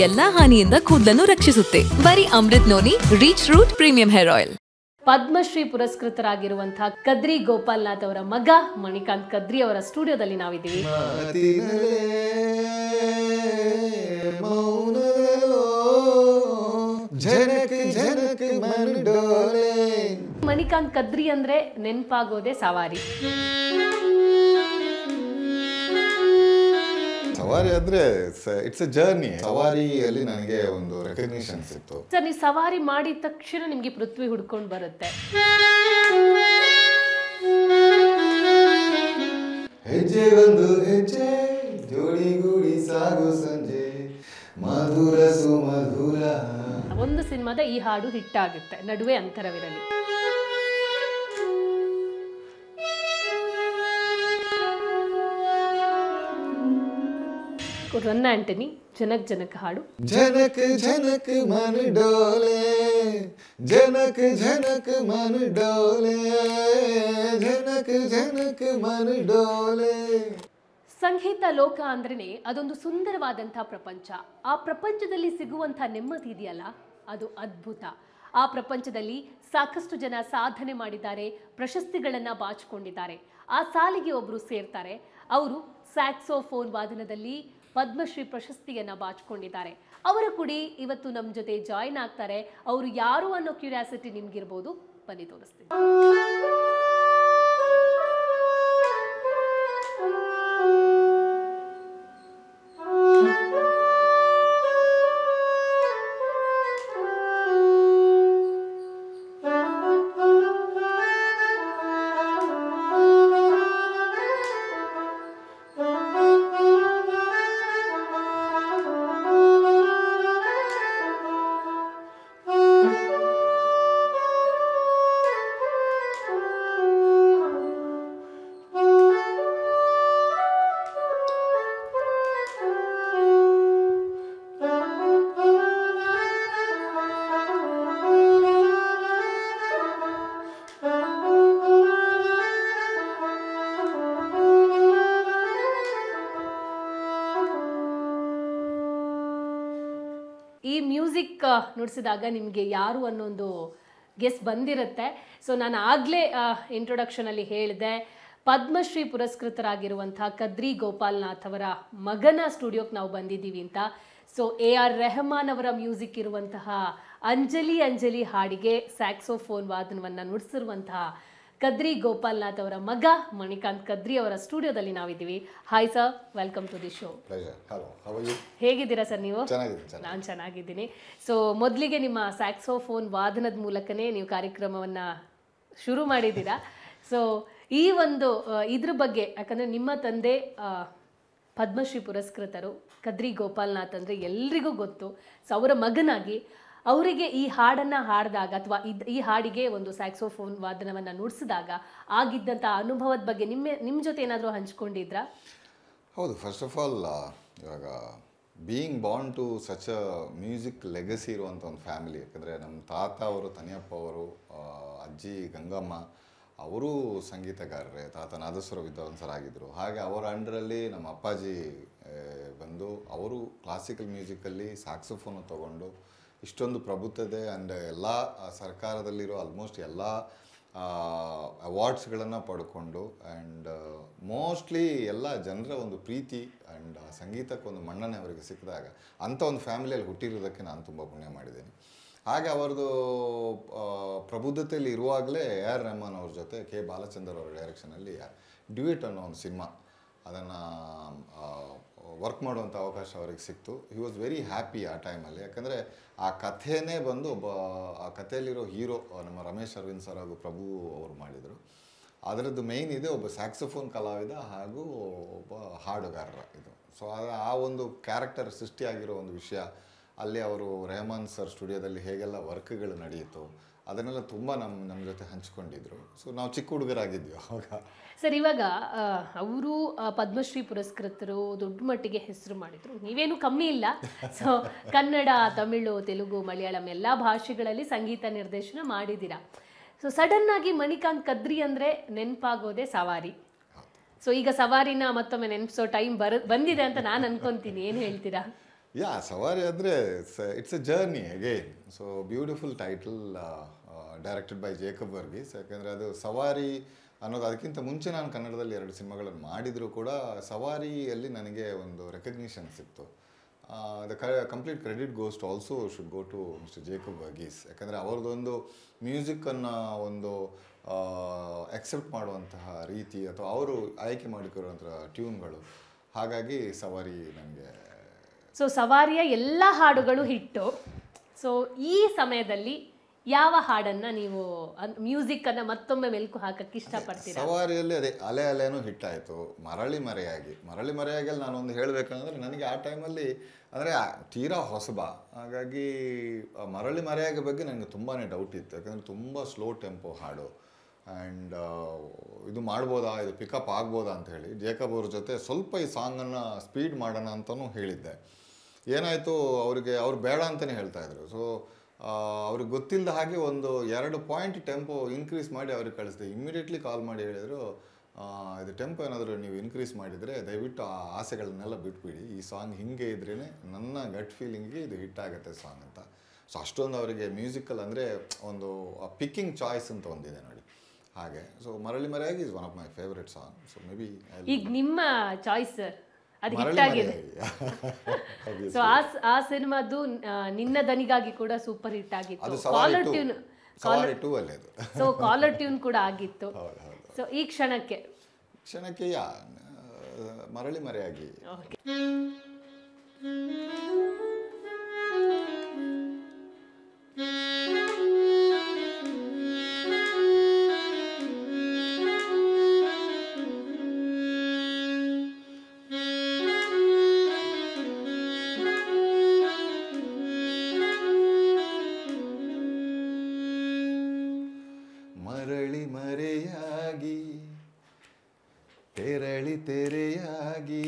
ಎಲ್ಲಾ ಹಾನಿಯಿಂದ ಕೂದಲನ್ನು ರಕ್ಷಿಸುತ್ತೆ. ಬರೀ Amrut noni reach root premium hair oil. Padmashri ಪುರಸ್ಕೃತರಾಗಿರುವಂತಹ ಕದ್ರಿ ಗೋಪಾಲ್ನಾಥ್ ಅವರ ಮಗ ಮಣಿಕಾಂತ್ ಕದ್ರಿ ಅವರ ಸ್ಟುಡಿಯೋದಲ್ಲಿ ನಾವಿದ್ದೀವಿ. ಮಣಿಕಾಂತ್ ಕದ್ರಿ ಅಂದ್ರೆ ನೆನಪಾಗೋದೆ ಸವಾರಿ. ಸವಾರಿ ಅಂದ್ರೆ ಇಟ್ಸ್ ಎ ಜರ್ನಿ. ಸವಾರಿಯಲ್ಲಿ ನನಗೆ ಒಂದು ರೆಕಗ್ನಿಷನ್ ಸಿಕ್ತು. ಸರ್, ನೀವು ಸವಾರಿ ಮಾಡಿದ ತಕ್ಷಣ ನಿಮ್ಗೆ ಪೃಥ್ವಿ ಹುಡ್ಕೊಂಡು ಬರುತ್ತೆ. ಹೆಜ್ಜೆ ಒಂದು ಹೆಜ್ಜೆ ಜೋಡಿಗೂಡಿ ಸಾಗು ಸಂಜೆ ಮಧುರ ಸುಮಧುರ. ಒಂದು ಸಿನಿಮಾದ ಈ ಹಾಡು ಹಿಟ್ ಆಗುತ್ತೆ, ನಡುವೆ ಅಂತರವಿರಲಿ. ರನ್ನ ಆಂಟನಿ ಜನಕ್ ಜನಕ್ ಹಾಡು. ಜನಕ್ ಜನಕ್ ಮನ ಡೋಲೆ ಜನಕ್ ಜನಕ್ ಮನ ಡೋಲೆ ಜನಕ್ ಜನಕ್ ಮನ ಡೋಲೆ. ಸಂಗೀತ ಲೋಕ ಅಂದ್ರೇನೆ ಅದೊಂದು ಸುಂದರವಾದಂತಹ ಪ್ರಪಂಚ. ಆ ಪ್ರಪಂಚದಲ್ಲಿ ಸಿಗುವಂತಹ ನೆಮ್ಮದಿ ಇದೆಯಲ್ಲ, ಅದು ಅದ್ಭುತ. ಆ ಪ್ರಪಂಚದಲ್ಲಿ ಸಾಕಷ್ಟು ಜನ ಸಾಧನೆ ಮಾಡಿದ್ದಾರೆ, ಪ್ರಶಸ್ತಿಗಳನ್ನ ಬಾಚಿಕೊಂಡಿದ್ದಾರೆ. ಆ ಸಾಲಿಗೆ ಒಬ್ರು ಸೇರ್ತಾರೆ. ಅವರು ಸ್ಯಾಕ್ಸೋಫೋನ್ ವಾದನದಲ್ಲಿ ಪದ್ಮಶ್ರೀ ಪ್ರಶಸ್ತಿಯನ್ನ ಬಾಚಿಕೊಂಡಿದ್ದಾರೆ. ಅವರ ಕೂಡ ಇವತ್ತು ನಮ್ಮ ಜೊತೆ ಜಾಯಿನ್ ಆಗ್ತಾರೆ. ಅವರು ಯಾರು ಅನ್ನೋ ಕ್ಯೂರಿಯಾಸಿಟಿ ನಿಮ್ಗಿರ್ಬೋದು, ಬನ್ನಿ ತೋರಿಸ್ತೀನಿ. ಈ ಮ್ಯೂಸಿಕ್ ನುಡಿಸಿದಾಗ ನಿಮಗೆ ಯಾರು ಅನ್ನೊಂದು ಗೆಸ್ ಬಂದಿರುತ್ತೆ. ಸೊ ನಾನು ಆಗಲೇ ಇಂಟ್ರೊಡಕ್ಷನಲ್ಲಿ ಹೇಳಿದೆ, ಪದ್ಮಶ್ರೀ ಪುರಸ್ಕೃತರಾಗಿರುವಂಥ ಕದ್ರಿ ಗೋಪಾಲ್ನಾಥ್ ಅವರ ಮಗನ ಸ್ಟುಡಿಯೋಕ್ಕೆ ನಾವು ಬಂದಿದ್ದೀವಿ ಅಂತ. ಸೊ AR ರೆಹಮಾನ್ ಅವರ ಮ್ಯೂಸಿಕ್ ಇರುವಂತಹ ಅಂಜಲಿ ಅಂಜಲಿ ಹಾಡಿಗೆ ಸ್ಯಾಕ್ಸೋಫೋನ್ ವಾದನವನ್ನು ನುಡಿಸಿರುವಂತಹ ಕದ್ರಿ ಗೋಪಾಲ್ನಾಥ್ ಅವರ ಮಗ ಮಣಿಕಾಂತ್ ಕದ್ರಿ ಅವರ ಸ್ಟುಡಿಯೋದಲ್ಲಿ ನಾವಿದ್ದೀವಿ. Hi sir, welcome to the show. ಹೇಗಿದ್ದೀರಾ ಸರ್ ನೀವು? ನಾನು ಚೆನ್ನಾಗಿದ್ದೀನಿ. ಸೊ ಮೊದಲಿಗೆ ನಿಮ್ಮ ಸ್ಯಾಕ್ಸೋಫೋನ್ ವಾದನದ ಮೂಲಕನೇ ನೀವು ಕಾರ್ಯಕ್ರಮವನ್ನು ಶುರು ಮಾಡಿದ್ದೀರಾ. ಸೊ ಈ ಒಂದು ಇದ್ರ ಬಗ್ಗೆ, ಯಾಕಂದರೆ ನಿಮ್ಮ ತಂದೆ ಪದ್ಮಶ್ರೀ ಪುರಸ್ಕೃತರು, ಕದ್ರಿ ಗೋಪಾಲ್ನಾಥ್ ಅಂದರೆ ಎಲ್ರಿಗೂ ಗೊತ್ತು. ಸೊ ಅವರ ಮಗನಾಗಿ ಅವರಿಗೆ ಈ ಹಾಡನ್ನು ಹಾಡಿದಾಗ ಅಥವಾ ಈ ಹಾಡಿಗೆ ಒಂದು ಸ್ಯಾಕ್ಸೋಫೋನ್ ವಾದನವನ್ನು ನುಡಿಸಿದಾಗ ಆಗಿದ್ದಂಥ ಅನುಭವದ ಬಗ್ಗೆ ನಿಮ್ಮ ಜೊತೆ ಏನಾದರೂ ಹಂಚ್ಕೊಂಡಿದ್ರಾ? ಹೌದು, ಫಸ್ಟ್ ಆಫ್ ಆಲ್ ಇವಾಗ being born to such a music legacy ಇರುವಂಥ ಒಂದು ಫ್ಯಾಮಿಲಿ. ಯಾಕಂದರೆ ನಮ್ಮ ತಾತ ಅವರು, ತನಿಯಪ್ಪ ಅವರು, ಅಜ್ಜಿ ಗಂಗಮ್ಮ ಅವರು ಸಂಗೀತಗಾರರೇ, ತಾತ ನಾದಸ್ವರ ವಿದ್ವಾಂಸರಾಗಿದ್ದರು. ಹಾಗೆ ಅವರ ಅಂಡರಲ್ಲಿ ನಮ್ಮ ಅಪ್ಪಾಜಿ ಬಂದು ಅವರು ಕ್ಲಾಸಿಕಲ್ ಮ್ಯೂಸಿಕಲ್ಲಿ ಸ್ಯಾಕ್ಸೋಫೋನು ತೊಗೊಂಡು ಇಷ್ಟೊಂದು ಪ್ರಬುದ್ಧತೆ ಆ್ಯಂಡ್ ಎಲ್ಲ ಸರ್ಕಾರದಲ್ಲಿರೋ ಆಲ್ಮೋಸ್ಟ್ ಎಲ್ಲ ಅವಾರ್ಡ್ಸ್ಗಳನ್ನು ಪಡ್ಕೊಂಡು ಆ್ಯಂಡ್ ಮೋಸ್ಟ್ಲಿ ಎಲ್ಲ ಜನರ ಒಂದು ಪ್ರೀತಿ ಆ್ಯಂಡ್ ಸಂಗೀತಕ್ಕೊಂದು ಮನ್ನಣೆ ಅವರಿಗೆ ಸಿಕ್ಕಿದಾಗ ಅಂಥ ಒಂದು ಫ್ಯಾಮಿಲಿಯಲ್ಲಿ ಹುಟ್ಟಿರೋದಕ್ಕೆ ನಾನು ತುಂಬ ಪುಣ್ಯ ಮಾಡಿದ್ದೀನಿ. ಹಾಗೆ ಅವರದು ಪ್ರಬುದ್ಧತೆಯಲ್ಲಿ ಇರುವಾಗಲೇ AR ರೆಹಮಾನ್ ಅವ್ರ ಜೊತೆ ಕೆ ಬಾಲಚಂದ್ರ ಅವರ ಡೈರೆಕ್ಷನಲ್ಲಿ ಡ್ಯೂಯೆಟ್ ಅನ್ನೋ ಒಂದು ಸಿನಿಮಾ ಅದನ್ನು ವರ್ಕ್ ಮಾಡುವಂಥ ಅವಕಾಶ ಅವ್ರಿಗೆ ಸಿಕ್ತು. ಹಿ ವಾಸ್ ವೆರಿ ಹ್ಯಾಪಿ ಆ ಟೈಮಲ್ಲಿ. ಯಾಕಂದರೆ ಆ ಕಥೆನೇ ಬಂದು ಆ ಕಥೆಯಲ್ಲಿರೋ ಹೀರೋ ನಮ್ಮ ರಮೇಶ್ ಅರವಿಂದ್ ಸರ್ ಹಾಗೂ ಪ್ರಭು ಅವರು ಮಾಡಿದರು. ಅದರದ್ದು ಮೇಯ್ನ್ ಇದೆ ಒಬ್ಬ ಸ್ಯಾಕ್ಸೋಫೋನ್ ಕಲಾವಿದ ಹಾಗೂ ಒಬ್ಬ ಹಾಡುಗಾರರ ಇದು. ಸೊ ಆ ಒಂದು ಕ್ಯಾರೆಕ್ಟರ್ ಸೃಷ್ಟಿಯಾಗಿರೋ ಒಂದು ವಿಷಯ ಅಲ್ಲಿ ಅವರು ರೆಹಮಾನ್ ಸರ್ ಸ್ಟುಡಿಯೋದಲ್ಲಿ ಹೇಗೆಲ್ಲ ವರ್ಕ್ಗಳು ನಡೆಯಿತು ಅದನ್ನೆಲ್ಲ ತುಂಬ ನಮ್ಮ ಜೊತೆ ಹಂಚ್ಕೊಂಡಿದ್ರು. ಸೊ ನಾವು ಚಿಕ್ಕ ಹುಡುಗರಾಗಿದ್ವಿ ಅವಾಗ. ಸರ್, ಇವಾಗ ಅವರು ಪದ್ಮಶ್ರೀ ಪುರಸ್ಕೃತರು, ದೊಡ್ಡ ಮಟ್ಟಿಗೆ ಹೆಸರು ಮಾಡಿದರು. ನೀವೇನು ಕಮ್ಮಿ ಇಲ್ಲ. ಸೊ ಕನ್ನಡ, ತಮಿಳು, ತೆಲುಗು, ಮಲಯಾಳಂ ಎಲ್ಲ ಭಾಷೆಗಳಲ್ಲಿ ಸಂಗೀತ ನಿರ್ದೇಶನ ಮಾಡಿದ್ದೀರಾ. ಸೊ ಸಡನ್ನಾಗಿ ಮಣಿಕಾಂತ್ ಕದ್ರಿ ಅಂದರೆ ನೆನಪಾಗೋದೆ ಸವಾರಿ. ಸೊ ಈಗ ಸವಾರಿನ ಮತ್ತೊಮ್ಮೆ ನೆನಪಿಸೋ ಟೈಮ್ ಬಂದಿದೆ ಅಂತ ನಾನು ಅನ್ಕೊತೀನಿ. ಏನು ಹೇಳ್ತೀರಾ? ಯಾ ಸವಾರಿ ಅಂದರೆ it's a journey again. So beautiful title, directed by Jacob Varghese. ಯಾಕೆಂದರೆ ಅದು ಸವಾರಿ ಅನ್ನೋದು ಅದಕ್ಕಿಂತ ಮುಂಚೆ ನಾನು ಕನ್ನಡದಲ್ಲಿ 2 ಸಿನಿಮಾಗಳನ್ನು ಮಾಡಿದರೂ ಕೂಡ ಸವಾರಿಯಲ್ಲಿ ನನಗೆ ಒಂದು ರೆಕಗ್ನಿಷನ್ ಸಿಕ್ತು. The complete credit goes to also should go to mister Jacob Varghese. ಯಾಕಂದರೆ ಅವ್ರದ್ದೊಂದು ಮ್ಯೂಸಿಕ್ಕನ್ನು ಒಂದು ಎಕ್ಸೆಪ್ಟ್ ಮಾಡುವಂತಹ ರೀತಿ ಅಥವಾ ಅವರು ಆಯ್ಕೆ ಮಾಡಿಕೊಳ್ಳುವಂಥ ಟ್ಯೂನ್ಗಳು, ಹಾಗಾಗಿ ಸವಾರಿ ನನಗೆ. ಸೊ ಸವಾರಿಯ ಎಲ್ಲ ಹಾಡುಗಳು ಹಿಟ್ಟು. ಸೊ ಈ ಸಮಯದಲ್ಲಿ ಯಾವ ಹಾಡನ್ನ ನೀವು ಮ್ಯೂಸಿಕ್ ಅನ್ನ ಮತ್ತೊಮ್ಮೆ ಮೆಲುಕು ಹಾಕಕ್ಕೆ ಇಷ್ಟಪಡ್ತೀರಾ? ಸವಾರಿಯಲ್ಲಿ ಅದೇ ಅಲೆ ಅಲೆನೂ ಹಿಟ್ಟಾಯಿತು. ಮರಳಿ ಮರೆಯಾಗಿ ಅಲ್ಲಿ ನಾನೊಂದು ಹೇಳಬೇಕಂದ್ರೆ ನನಗೆ ಆ ಟೈಮಲ್ಲಿ ಅಂದರೆ ತೀರಾ ಹೊಸಬ, ಹಾಗಾಗಿ ಮರಳಿ ಮರೆಯಾಗಿ ಬಗ್ಗೆ ನನಗೆ ತುಂಬಾ ಡೌಟ್ ಇತ್ತು. ಯಾಕಂದರೆ ತುಂಬ ಸ್ಲೋ ಟೆಂಪೋ ಹಾಡು ಆ್ಯಂಡ್ ಇದು ಮಾಡ್ಬೋದಾ, ಇದು ಪಿಕಪ್ ಆಗ್ಬೋದಾ ಅಂತ ಹೇಳಿ ಜೇಕಬ್ ಅವ್ರ ಜೊತೆ ಸ್ವಲ್ಪ ಈ ಸಾಂಗನ್ನು ಸ್ಪೀಡ್ ಮಾಡೋಣ ಅಂತಲೂ ಹೇಳಿದ್ದೆ. ಏನಾಯಿತು, ಅವ್ರು ಬೇಡ ಅಂತಲೇ ಹೇಳ್ತಾಯಿದ್ರು. ಸೊ ಅವ್ರಿಗೆ ಗೊತ್ತಿಲ್ಲದ ಹಾಗೆ ಒಂದು 2 ಪಾಯಿಂಟ್ ಟೆಂಪೋ ಇನ್ಕ್ರೀಸ್ ಮಾಡಿ ಅವ್ರಿಗೆ ಕಳಿಸಿದೆ. ಇಮ್ಮಿಡಿಯೇಟ್ಲಿ ಕಾಲ್ ಮಾಡಿ ಹೇಳಿದರು, ಇದು ಟೆಂಪೋ ಏನಾದರೂ ನೀವು ಇನ್ಕ್ರೀಸ್ ಮಾಡಿದರೆ ದಯವಿಟ್ಟು ಆ ಆಸೆಗಳನ್ನೆಲ್ಲ ಬಿಟ್ಬಿಡಿ, ಈ ಸಾಂಗ್ ಹಿಂಗೆ ಇದ್ರೇ ನನ್ನ ಗಟ್ ಫೀಲಿಂಗಿಗೆ ಇದು ಹಿಟ್ ಆಗುತ್ತೆ ಸಾಂಗ್ ಅಂತ. ಸೊ ಅಷ್ಟೊಂದು ಅವರಿಗೆ ಮ್ಯೂಸಿಕಲ್ ಅಂದರೆ ಒಂದು ಪಿಕ್ಕಿಂಗ್ ಚಾಯ್ಸ್ ಅಂತ ಒಂದಿದೆ ನೋಡಿ, ಹಾಗೆ. ಸೊ ಮರಳಿ ಮರೆಯಾಗಿ is one of my favourite song. So may be ಈಗ ನಿಮ್ಮ ಚಾಯ್ಸ್ ಅದು ಹಿಟ್ ಆಗಿದೆ. ಸೊ ಆ ಸಿನಿಮಾದು ನಿನ್ನ ದನಿಗಾಗಿ ಕೂಡ ಸೂಪರ್ ಹಿಟ್ ಆಗಿತ್ತು. Caller tune, so caller tune ಕೂಡ ಆಗಿತ್ತು. ಸೊ ಈ ಕ್ಷಣಕ್ಕೆ ಮರಳಿ ಮರೆಯಾಗಿ. ಮರಳಿ ಮರೆಯಾಗಿ ತೆರಳಿ ತೆರೆಯಾಗಿ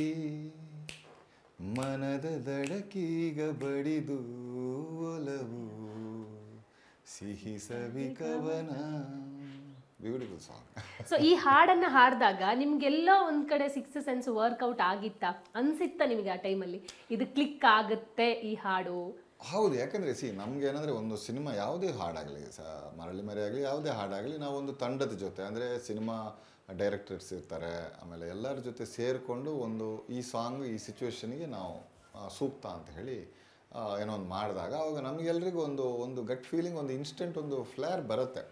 ಮನದ ದಡಕೀಗ ಬಡಿದು ಒಲವು ಸಿಹಿ ಸವಿ ಕವನ. Beautiful song. ಸೊ ಈ ಹಾಡನ್ನ ಹಾಡಿದಾಗ ನಿಮ್ಗೆಲ್ಲೋ ಒಂದ್ ಕಡೆ ಸಿಕ್ಸ್ ಸೆನ್ಸ್ ವರ್ಕೌಟ್ ಆಗಿತ್ತಾ ಅನ್ಸಿತ್ತಾ ನಿಮಗೆ ಆ ಟೈಮಲ್ಲಿ ಇದು ಕ್ಲಿಕ್ ಆಗುತ್ತೆ ಈ ಹಾಡು? ಹೌದು, ಯಾಕಂದರೆ ನಮ್ಗೆ ಏನಂದರೆ ಒಂದು ಸಿನಿಮಾ ಯಾವುದೇ ಹಾಡಾಗಲಿ, ಮರಳಿ ಮರೆಯಾಗಲಿ ಯಾವುದೇ ಹಾಡಾಗಲಿ, ನಾವೊಂದು ತಂಡದ ಜೊತೆ ಅಂದರೆ ಸಿನಿಮಾ ಡೈರೆಕ್ಟರ್ಸ್ ಇರ್ತಾರೆ, ಆಮೇಲೆ ಎಲ್ಲರ ಜೊತೆ ಸೇರಿಕೊಂಡು ಒಂದು ಈ ಸಾಂಗ್ ಈ ಸಿಚುವೇಶನಿಗೆ ನಾವು ಸೂಕ್ತ ಅಂತ ಹೇಳಿ ಏನೋ ಒಂದು ಮಾಡಿದಾಗ ಅವಾಗ ನಮಗೆಲ್ರಿಗೂ ಒಂದು ಗಟ್ ಫೀಲಿಂಗ್, ಒಂದು ಇನ್ಸ್ಟೆಂಟ್ ಒಂದು ಫ್ಲೇರ್ ಬರುತ್ತೆ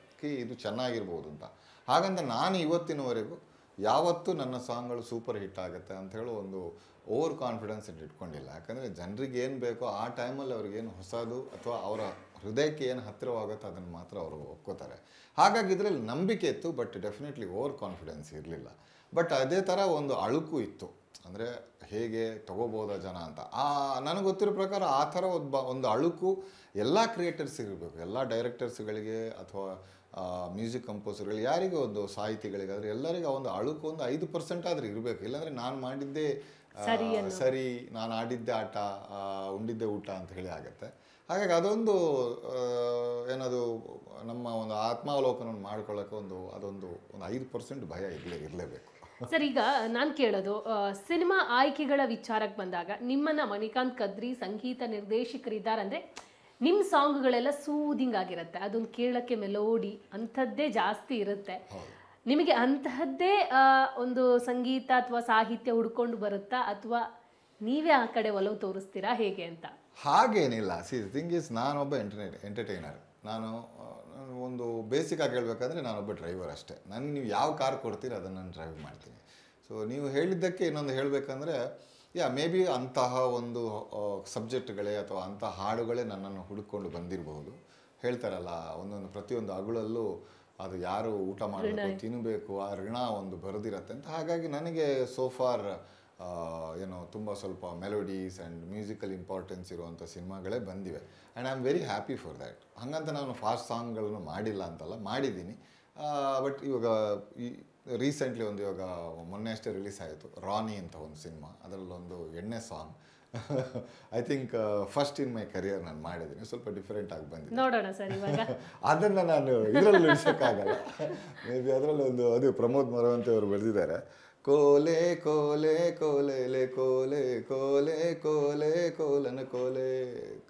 ಇದು ಚೆನ್ನಾಗಿರ್ಬೋದು ಅಂತ. ಹಾಗಂತ ನಾನು ಇವತ್ತಿನವರೆಗೂ ಯಾವತ್ತೂ ನನ್ನ ಸಾಂಗ್ಗಳು ಸೂಪರ್ ಹಿಟ್ ಆಗುತ್ತೆ ಅಂತ ಹೇಳೋ ಒಂದು ಓವರ್ ಕಾನ್ಫಿಡೆನ್ಸ್ ಇಟ್ಕೊಂಡಿಲ್ಲ. ಯಾಕಂದರೆ ಜನರಿಗೆ ಏನು ಬೇಕೋ ಆ ಟೈಮಲ್ಲಿ ಅವ್ರಿಗೇನು ಹೊಸದು ಅಥವಾ ಅವರ ಹೃದಯಕ್ಕೆ ಏನು ಹತ್ತಿರವಾಗುತ್ತೋ ಅದನ್ನು ಮಾತ್ರ ಅವರು ಒಪ್ಕೋತಾರೆ. ಹಾಗಾಗಿ ಇದರಲ್ಲಿ ನಂಬಿಕೆ ಇತ್ತು, ಬಟ್ ಡೆಫಿನೆಟ್ಲಿ ಓವರ್ ಕಾನ್ಫಿಡೆನ್ಸ್ ಇರಲಿಲ್ಲ. ಬಟ್ ಅದೇ ಥರ ಒಂದು ಅಳುಕು ಇತ್ತು, ಅಂದರೆ ಹೇಗೆ ತಗೋಬೋದಾ ಜನ ಅಂತ. ನನಗೆ ಗೊತ್ತಿರೋ ಪ್ರಕಾರ ಆ ಥರ ಒಂದು ಅಳುಕು ಎಲ್ಲ ಕ್ರಿಯೇಟರ್ಸಿಗೆ ಇರಬೇಕು, ಎಲ್ಲ ಡೈರೆಕ್ಟರ್ಸ್ಗಳಿಗೆ ಅಥವಾ ಮ್ಯೂಸಿಕ್ ಕಂಪೋಸರ್ಗಳಿಗೆ, ಯಾರಿಗೂ ಒಂದು ಸಾಹಿತಿಗಳಿಗೆ, ಆದರೆ ಎಲ್ಲರಿಗೂ ಒಂದು ಅಳುಕು ಒಂದು 5% ಆದರೂ ಇರಬೇಕು. ಇಲ್ಲಾಂದರೆ ನಾನು ಮಾಡಿದ್ದೇ ಸರಿ, ನಾನು ಆಡಿದ್ದೆ ಆಟ, ಉಂಡಿದ್ದೆ ಊಟ ಅಂತ ಹೇಳಿ ಆಗುತ್ತೆ. ಹಾಗಾಗಿ ಅದೊಂದು ಏನದು ನಮ್ಮ ಒಂದು ಆತ್ಮಾವಲೋಕನ ಮಾಡ್ಕೊಳ್ಳೋಕೆ ಅದೊಂದು 5% ಭಯ ಇರಲೇಬೇಕು. ಸರ್, ಈಗ ನಾನು ಕೇಳೋದು ಸಿನಿಮಾ ಆಯ್ಕೆಗಳ ವಿಚಾರಕ್ಕೆ ಬಂದಾಗ ನಿಮ್ಮನ್ನ ಮಣಿಕಾಂತ್ ಕದ್ರಿ ಸಂಗೀತ ನಿರ್ದೇಶಕರಿದ್ದಾರೆ ಅಂದರೆ ನಿಮ್ಮ ಸಾಂಗ್ಗಳೆಲ್ಲ ಸೂದಿಂಗ್ ಆಗಿರುತ್ತೆ, ಅದೊಂದು ಕೇಳೋಕ್ಕೆ ಮೆಲೋಡಿ ಅಂಥದ್ದೇ ಜಾಸ್ತಿ ಇರುತ್ತೆ. ನಿಮಗೆ ಅಂತಹದ್ದೇ ಒಂದು ಸಂಗೀತ ಅಥವಾ ಸಾಹಿತ್ಯ ಹುಡ್ಕೊಂಡು ಬರುತ್ತಾ ಅಥವಾ ನೀವೇ ಆ ಕಡೆ ಒಲವು ತೋರಿಸ್ತೀರಾ ಹೇಗೆ ಅಂತ? ಹಾಗೇನಿಲ್ಲ. ಥಿಂಗ್ ಈಸ್, ನಾನೊಬ್ಬ ಎಂಟರ್ಟೈನರ್. ನಾನು ಒಂದು ಬೇಸಿಕ್ ಆಗಿ ಹೇಳ್ಬೇಕಂದ್ರೆ ನಾನೊಬ್ಬ ಡ್ರೈವರ್ ಅಷ್ಟೇ. ನನಗೆ ನೀವು ಯಾವ ಕಾರ್ ಕೊಡ್ತೀರ ಅದನ್ನು ನಾನು ಡ್ರೈವ್ ಮಾಡ್ತೀನಿ. ಸೊ ನೀವು ಹೇಳಿದ್ದಕ್ಕೆ ಇನ್ನೊಂದು ಹೇಳಬೇಕಂದ್ರೆ, ಮೇ ಬಿ ಅಂತಹ ಒಂದು ಸಬ್ಜೆಕ್ಟ್ಗಳೇ ಅಥವಾ ಅಂಥ ಹಾಡುಗಳೇ ನನ್ನನ್ನು ಹುಡುಕೊಂಡು ಬಂದಿರಬಹುದು. ಹೇಳ್ತಾರಲ್ಲ, ಪ್ರತಿಯೊಂದು ಅಗಳಲ್ಲೂ ಅದು ಯಾರು ಊಟ ಮಾಡಬೇಕು, ತಿನ್ನಬೇಕು, ಆ ಋಣ ಒಂದು ಬರೆದಿರತ್ತೆ ಅಂತ. ಹಾಗಾಗಿ ನನಗೆ ಸೋಫಾರ್ ತುಂಬ ಸ್ವಲ್ಪ ಮೆಲೋಡೀಸ್ ಆ್ಯಂಡ್ ಮ್ಯೂಸಿಕಲ್ ಇಂಪಾರ್ಟೆನ್ಸ್ ಇರುವಂಥ ಸಿನಿಮಾಗಳೇ ಬಂದಿವೆ. And I am very happy for that. ಹಾಗಂತ ನಾನು ಫಾಸ್ಟ್ ಸಾಂಗ್ಗಳನ್ನು ಮಾಡಿಲ್ಲ ಅಂತಲ್ಲ, ಮಾಡಿದ್ದೀನಿ. ಬಟ್ ಇವಾಗ ರೀಸೆಂಟ್ಲಿ ಇವಾಗ ಮೊನ್ನೆ ಅಷ್ಟೇ ರಿಲೀಸ್ ಆಯಿತು ರಾನಿ ಅಂತ ಒಂದು ಸಿನಿಮಾ, ಅದರಲ್ಲೊಂದು ಎಣ್ಣೆ song. I think first in my career ನಾನು ಮಾಡಿದ್ದೀನಿ. ಸ್ವಲ್ಪ ಡಿಫ್ರೆಂಟ್ ಆಗಿ ಬಂದಿದೆ, ನೋಡೋಣ ಸರ್. ಇವಾಗ ಅದನ್ನು ನಾನು ಇದರಲ್ಲಿ ಉಳಿಸೋಕ್ಕಾಗಲ್ಲ. ಮೇ ಬಿ ಅದರಲ್ಲಿ ಅದು ಪ್ರಮೋದ್ ಮರವಂತೆ ಅವರು ಬರೆದಿದ್ದಾರೆ. ಕೋಲೆ ಕೋಲೆ ಕೋಲೆಲೆ ಕೋಲೆ ಕೋಲೆ ಕೋಲೆ ಕೋಲನ ಕೋಲೆ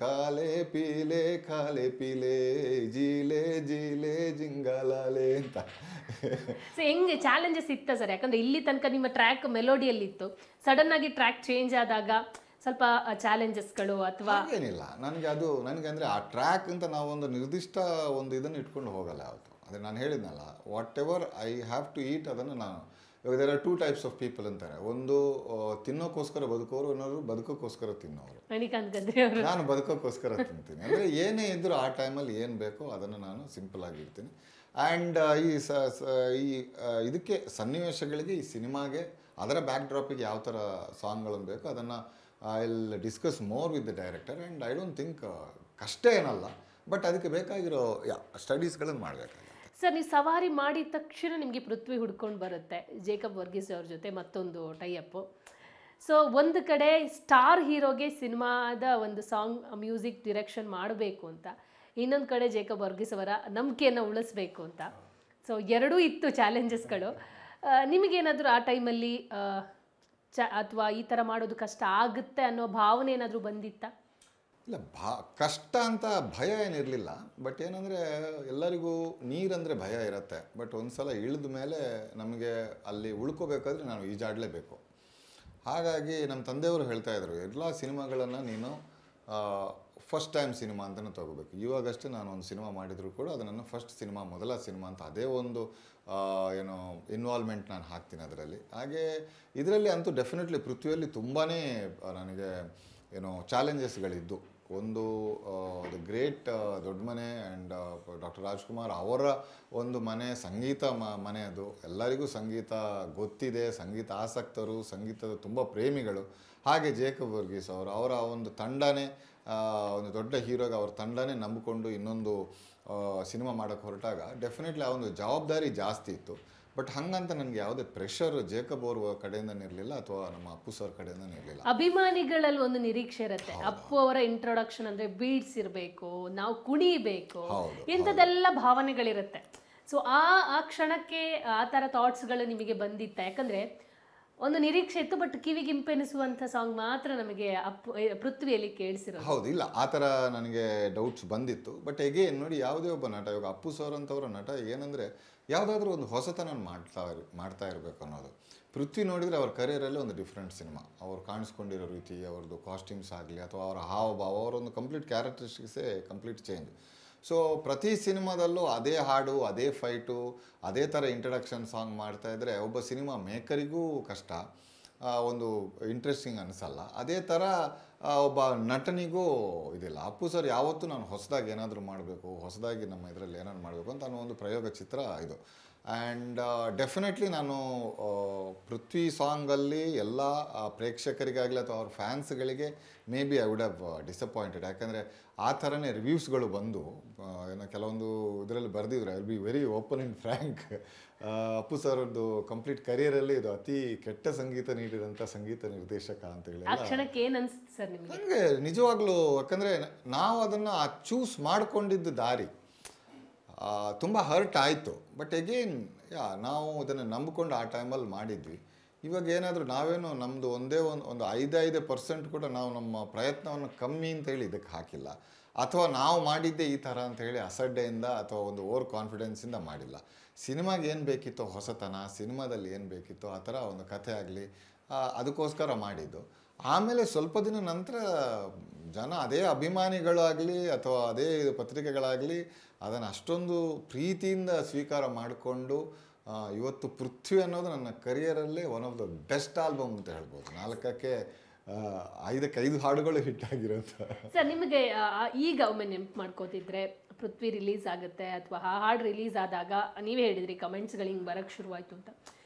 ಕಾಲೆ ಪೀಲೆ ಕಾಲೆ ಪೀಲೆ ಜೀಲೆ ಜೀಲೆ ಜಿಂಗಾಲಾಲೆ ಅಂತ. ಸೊ ಹೆಂಗೆ ಚಾಲೆಂಜಸ್ ಇತ್ತ ಸರ್? ಯಾಕಂದ್ರೆ ಇಲ್ಲಿ ತನಕ ನಿಮ್ಮ ಟ್ರ್ಯಾಕ್ ಮೆಲೋಡಿಯಲ್ಲಿತ್ತು, ಸಡನ್ ಆಗಿ ಟ್ರ್ಯಾಕ್ ಚೇಂಜ್ ಆದಾಗ ಸ್ವಲ್ಪ ಚಾಲೆಂಜಸ್ಗಳು ಅಥವಾ ಏನಿಲ್ಲ ನನಗೆ ಅಂದರೆ ಆ ಟ್ರ್ಯಾಕ್ ಅಂತ ನಾವು ಒಂದು ನಿರ್ದಿಷ್ಟ ಒಂದು ಇದನ್ನು ಇಟ್ಕೊಂಡು ಹೋಗಲ್ಲ ಯಾವತ್ತು. ಅದೇ ನಾನು ಹೇಳಿದ್ನಲ್ಲ, whatever I have to eat ಅದನ್ನು ನಾನು, ಇವಾಗ there are 2 types of people ಅಂತಾರೆ. ಒಂದು ತಿನ್ನೋಕ್ಕೋಸ್ಕರ ಬದುಕೋರು, ಇನ್ನೊಂದು ಬದುಕೋಕ್ಕೋಸ್ಕರ ತಿನ್ನೋರು. ನಾನು ಬದುಕೋಕ್ಕೋಸ್ಕರ ತಿಂತೀನಿ. ಅಂದರೆ ಏನೇ ಇದ್ದರೂ ಆ ಟೈಮಲ್ಲಿ ಏನು ಬೇಕೋ ಅದನ್ನು ನಾನು ಸಿಂಪಲ್ ಆಗಿರ್ತೀನಿ. ಆ್ಯಂಡ್ ಇದಕ್ಕೆ ಸನ್ನಿವೇಶಗಳಿಗೆ, ಈ ಸಿನಿಮಾಗೆ, ಅದರ ಬ್ಯಾಕ್ ಡ್ರಾಪಿಗೆ ಯಾವ ಥರ ಸಾಂಗ್ಗಳನ್ನು ಬೇಕೋ ಅದನ್ನು I will discuss more with the director. And I don't think ಕಷ್ಟ ಏನಲ್ಲ, ಬಟ್ ಅದಕ್ಕೆ ಬೇಕಾಗಿರೋ ಸ್ಟಡೀಸ್ಗಳನ್ನು ಮಾಡಬೇಕಾಗುತ್ತೆ. ಸರ್, ನೀವು ಸವಾರಿ ಮಾಡಿದ ತಕ್ಷಣ ನಿಮಗೆ ಪೃಥ್ವಿ ಹುಡ್ಕೊಂಡು ಬರುತ್ತೆ, ಜೇಕಬ್ ವರ್ಗೀಸ್ ಅವ್ರ ಜೊತೆ ಮತ್ತೊಂದು ಟೈಅಪ್ಪು. ಸೊ ಒಂದು ಕಡೆ ಸ್ಟಾರ್ ಹೀರೋಗೆ ಸಿನಿಮಾದ ಒಂದು ಸಾಂಗ್ ಮ್ಯೂಸಿಕ್ ಡಿರೆಕ್ಷನ್ ಮಾಡಬೇಕು ಅಂತ, ಇನ್ನೊಂದು ಕಡೆ ಜೇಕಬ್ ವರ್ಗೀಸ್ ಅವರ ನಂಬಿಕೆಯನ್ನು ಉಳಿಸ್ಬೇಕು ಅಂತ. ಸೊ ಎರಡೂ ಇತ್ತು ಚಾಲೆಂಜಸ್ಗಳು. ನಿಮಗೇನಾದರೂ ಆ ಟೈಮಲ್ಲಿ ಅಥವಾ ಈ ಥರ ಮಾಡೋದು ಕಷ್ಟ ಆಗುತ್ತೆ ಅನ್ನೋ ಭಾವನೆ ಏನಾದರೂ ಬಂದಿತ್ತಾ? ಇಲ್ಲ, ಕಷ್ಟ ಅಂತ ಭಯ ಏನಿರಲಿಲ್ಲ. ಬಟ್ ಏನಂದರೆ ಎಲ್ಲರಿಗೂ ನೀರಂದರೆ ಭಯ ಇರುತ್ತೆ. ಬಟ್ ಒಂದು ಸಲ ಇಳಿದ ಮೇಲೆ ನಮಗೆ ಅಲ್ಲಿ ಉಳ್ಕೋಬೇಕಾದ್ರೆ ನಾವು ಈಜಾಡಲೇಬೇಕು. ಹಾಗಾಗಿ ನಮ್ಮ ತಂದೆಯವರು ಹೇಳ್ತಾಯಿದ್ರು, ಎಲ್ಲ ಸಿನಿಮಾಗಳನ್ನು ನೀನು ಫಸ್ಟ್ ಟೈಮ್ ಸಿನಿಮಾ ಅಂತಲೇ ತೊಗೋಬೇಕು. ಇವಾಗಷ್ಟೇ ನಾನು ಒಂದು ಸಿನಿಮಾ ಮಾಡಿದರೂ ಕೂಡ ಅದು ನನ್ನ ಫಸ್ಟ್ ಸಿನಿಮಾ, ಮೊದಲ ಸಿನಿಮಾ ಅಂತ ಅದೇ ಒಂದು ಏನೋ ಇನ್ವಾಲ್ವ್ಮೆಂಟ್ ನಾನು ಹಾಕ್ತೀನಿ ಅದರಲ್ಲಿ. ಹಾಗೆ ಇದರಲ್ಲಿ ಅಂತೂ ಡೆಫಿನೆಟ್ಲಿ ಪೃಥ್ವಿಯಲ್ಲಿ ತುಂಬಾ ನನಗೆ ಏನೋ ಚಾಲೆಂಜಸ್ಗಳಿದ್ದು. ಒಂದು ದ ಗ್ರೇಟ್ ದೊಡ್ಡ ಮನೆ ಆ್ಯಂಡ್ ಡಾಕ್ಟರ್ ರಾಜ್ಕುಮಾರ್ ಅವರ ಒಂದು ಮನೆ, ಸಂಗೀತ ಮನೆ. ಅದು ಎಲ್ಲರಿಗೂ ಸಂಗೀತ ಗೊತ್ತಿದೆ, ಸಂಗೀತ ಆಸಕ್ತರು, ಸಂಗೀತದ ತುಂಬ ಪ್ರೇಮಿಗಳು. ಹಾಗೆ ಜೇಕಬ್ ವರ್ಗೀಸ್ ಅವರ ಒಂದು ತಂಡನೇ, ಒಂದು ದೊಡ್ಡ ಹೀರೋಗೆ ಅವ್ರ ತಂಡನೇ ನಂಬಿಕೊಂಡು ಇನ್ನೊಂದು ಸಿನಿಮಾ ಮಾಡೋಕ್ಕೆ ಹೊರಟಾಗ ಡೆಫಿನೆಟ್ಲಿ ಆ ಒಂದು ಜವಾಬ್ದಾರಿ ಜಾಸ್ತಿ ಇತ್ತು. ಬಟ್ ಹಂಗಂತ ನನಗೆ ಯಾವುದೇ ಪ್ರೆಷರ್ ಜೇಕಬ್ ಅವ್ರ ಕಡೆಯಿಂದನೇ ಇರಲಿಲ್ಲ ಅಥವಾ ನಮ್ಮ ಅಪ್ಪು ಸರ್ ಕಡೆಯಿಂದನೇ ಇರಲಿಲ್ಲ. ಅಭಿಮಾನಿಗಳಲ್ಲಿ ಒಂದು ನಿರೀಕ್ಷೆ ಇರುತ್ತೆ, ಅಪ್ಪು ಅವರ ಇಂಟ್ರೊಡಕ್ಷನ್ ಅಂದರೆ ಬೀಟ್ಸ್ ಇರಬೇಕು, ನಾವು ಕುಣಿಬೇಕು, ಇಂಥದ್ದೆಲ್ಲ ಭಾವನೆಗಳಿರುತ್ತೆ. ಸೊ ಆ ಕ್ಷಣಕ್ಕೆ ಆ ಥರ ಥಾಟ್ಸ್ಗಳು ನಿಮಗೆ ಬಂದಿತ್ತ? ಯಾಕಂದರೆ ಒಂದು ನಿರೀಕ್ಷೆ ಇತ್ತು, ಬಟ್ ಕಿವಿಗೆ ಇಂಪೆನಿಸುವಂಥ ಸಾಂಗ್ ಮಾತ್ರ ನಮಗೆ ಪೃಥ್ವಿಯಲ್ಲಿ ಕೇಳಿಸಿರೋದು. ಹೌದು, ಇಲ್ಲ ಆ ಥರ ನನಗೆ ಡೌಟ್ಸ್ ಬಂದಿತ್ತು. ಬಟ್ ಎಗೇನ್ ನೋಡಿ, ಯಾವುದೇ ಒಬ್ಬ ನಟ, ಇವಾಗ ಅಪ್ಪು ಸರ್ ಅಂತವರ ನಟ ಏನಂದರೆ ಯಾವುದಾದ್ರೂ ಒಂದು ಹೊಸತನ ಮಾಡ್ತಾ ಇರಬೇಕು ಅನ್ನೋದು. ಪೃಥ್ವಿ ನೋಡಿದರೆ ಅವ್ರ ಕರಿಯರಲ್ಲಿ ಒಂದು ಡಿಫ್ರೆಂಟ್ ಸಿನಿಮಾ. ಅವ್ರು ಕಾಣಿಸ್ಕೊಂಡಿರೋ ರೀತಿ, ಅವ್ರದ್ದು ಕಾಸ್ಟ್ಯೂಮ್ಸ್ ಆಗಲಿ ಅಥವಾ ಅವರ ಹಾವಭಾವ, ಅವರೊಂದು ಕಂಪ್ಲೀಟ್ ಕ್ಯಾರೆಕ್ಟರಿಸ್ಟಿಕ್ಸೇ ಕಂಪ್ಲೀಟ್ ಚೇಂಜ್. ಸೊ ಪ್ರತಿ ಸಿನಿಮಾದಲ್ಲೂ ಅದೇ ಹಾಡು, ಅದೇ ಫೈಟು, ಅದೇ ಥರ ಇಂಟ್ರಡಕ್ಷನ್ ಸಾಂಗ್ ಮಾಡ್ತಾಯಿದ್ರೆ ಒಬ್ಬ ಸಿನಿಮಾ ಮೇಕರಿಗೂ ಕಷ್ಟ, ಒಂದು ಇಂಟ್ರೆಸ್ಟಿಂಗ್ ಅನಿಸಲ್ಲ. ಅದೇ ಥರ ಒಬ್ಬ ನಟನಿಗೂ ಇದಿಲ್ಲ. ಅಪ್ಪು ಸರ್ ಯಾವತ್ತೂ ನಾನು ಹೊಸದಾಗಿ ಏನಾದರೂ ಮಾಡಬೇಕು, ಹೊಸದಾಗಿ ನಮ್ಮ ಇದರಲ್ಲಿ ಏನಾದ್ರು ಮಾಡಬೇಕು ಅಂತ ಅನ್ನೋ ಒಂದು ಪ್ರಯೋಗ ಚಿತ್ರ ಇದು. ಆ್ಯಂಡ್ ಡೆಫಿನೆಟ್ಲಿ ನಾನು ಪೃಥ್ವಿ ಸಾಂಗಲ್ಲಿ ಎಲ್ಲ ಪ್ರೇಕ್ಷಕರಿಗಾಗಲಿ ಅಥವಾ ಅವ್ರ ಫ್ಯಾನ್ಸ್ಗಳಿಗೆ may be I would have disappointed. ಯಾಕಂದರೆ ಆ ಥರನೇ ರಿವ್ಯೂಸ್ಗಳು ಬಂದು ಏನೋ ಕೆಲವೊಂದು ಇದರಲ್ಲಿ ಬರೆದಿದ್ರು. I will be very open and frank. Appu sir ಅವ್ರದ್ದು ಕಂಪ್ಲೀಟ್ ಕರಿಯರಲ್ಲಿ ಇದು ಅತಿ ಕೆಟ್ಟ ಸಂಗೀತ ನೀಡಿದಂಥ ಸಂಗೀತ ನಿರ್ದೇಶಕ ಅಂತೇಳಿ ನನಗೆ ನಿಜವಾಗ್ಲೂ. ಯಾಕಂದರೆ ನಾವು ಅದನ್ನು ಚೂಸ್ ಮಾಡಿಕೊಂಡಿದ್ದ ದಾರಿ ತುಂಬ ಹರ್ಟ್ ಆಯಿತು. ಬಟ್ ಎಗೇನ್ ನಾವು ಅದನ್ನು ನಂಬಿಕೊಂಡು ಆ ಟೈಮಲ್ಲಿ ಮಾಡಿದ್ವಿ. ಇವಾಗ ಏನಾದರೂ ನಾವೇನು ನಮ್ಮದು ಒಂದೇ ಒಂದು 5% ಕೂಡ ನಾವು ನಮ್ಮ ಪ್ರಯತ್ನವನ್ನು ಕಮ್ಮಿ ಅಂತೇಳಿ ಇದಕ್ಕೆ ಹಾಕಿಲ್ಲ, ಅಥವಾ ನಾವು ಮಾಡಿದ್ದೆ ಈ ಥರ ಅಂಥೇಳಿ ಅಸಡ್ಡೆಯಿಂದ ಅಥವಾ ಒಂದು ಓವರ್ ಕಾನ್ಫಿಡೆನ್ಸಿಂದ ಮಾಡಿಲ್ಲ. ಸಿನಿಮಾಗೆ ಏನು ಬೇಕಿತ್ತೋ ಹೊಸತನ, ಸಿನಿಮಾದಲ್ಲಿ ಏನು ಬೇಕಿತ್ತೋ ಆ ಥರ ಒಂದು ಕಥೆ ಆಗಲಿ, ಅದಕ್ಕೋಸ್ಕರ ಮಾಡಿದ್ದು. ಆಮೇಲೆ ಸ್ವಲ್ಪ ದಿನ ನಂತರ ಜನ ಅದೇ ಅಭಿಮಾನಿಗಳಾಗಲಿ ಅಥವಾ ಅದೇ ಪತ್ರಿಕೆಗಳಾಗಲಿ ಅದನ್ನು ಅಷ್ಟೊಂದು ಪ್ರೀತಿಯಿಂದ ಸ್ವೀಕಾರ ಮಾಡಿಕೊಂಡು ಇವತ್ತು ಪೃಥ್ವಿ ಅನ್ನೋದು ನನ್ನ ಕರಿಯರಲ್ಲೇ one of the best album ಅಂತ ಹೇಳ್ಬೋದು. 5 ಹಾಡುಗಳು ಹಿಟ್ ಆಗಿರೋಂಥ. ಸರ್, ನಿಮಗೆ ಈಗ ಒಮ್ಮೆ ನೆನಪು ಮಾಡ್ಕೋತಿದ್ರೆ ಪೃಥ್ವಿ ರಿಲೀಸ್ ಆಗುತ್ತೆ ಅಥವಾ ಆ ಹಾಡು ರಿಲೀಸ್ ಆದಾಗ ನೀವೇ ಹೇಳಿದ್ರಿ ಕಮೆಂಟ್ಸ್ಗಳು ಹಿಂಗೆ ಬರೋಕ್ಕೆ ಶುರುವಾಯಿತು ಅಂತ,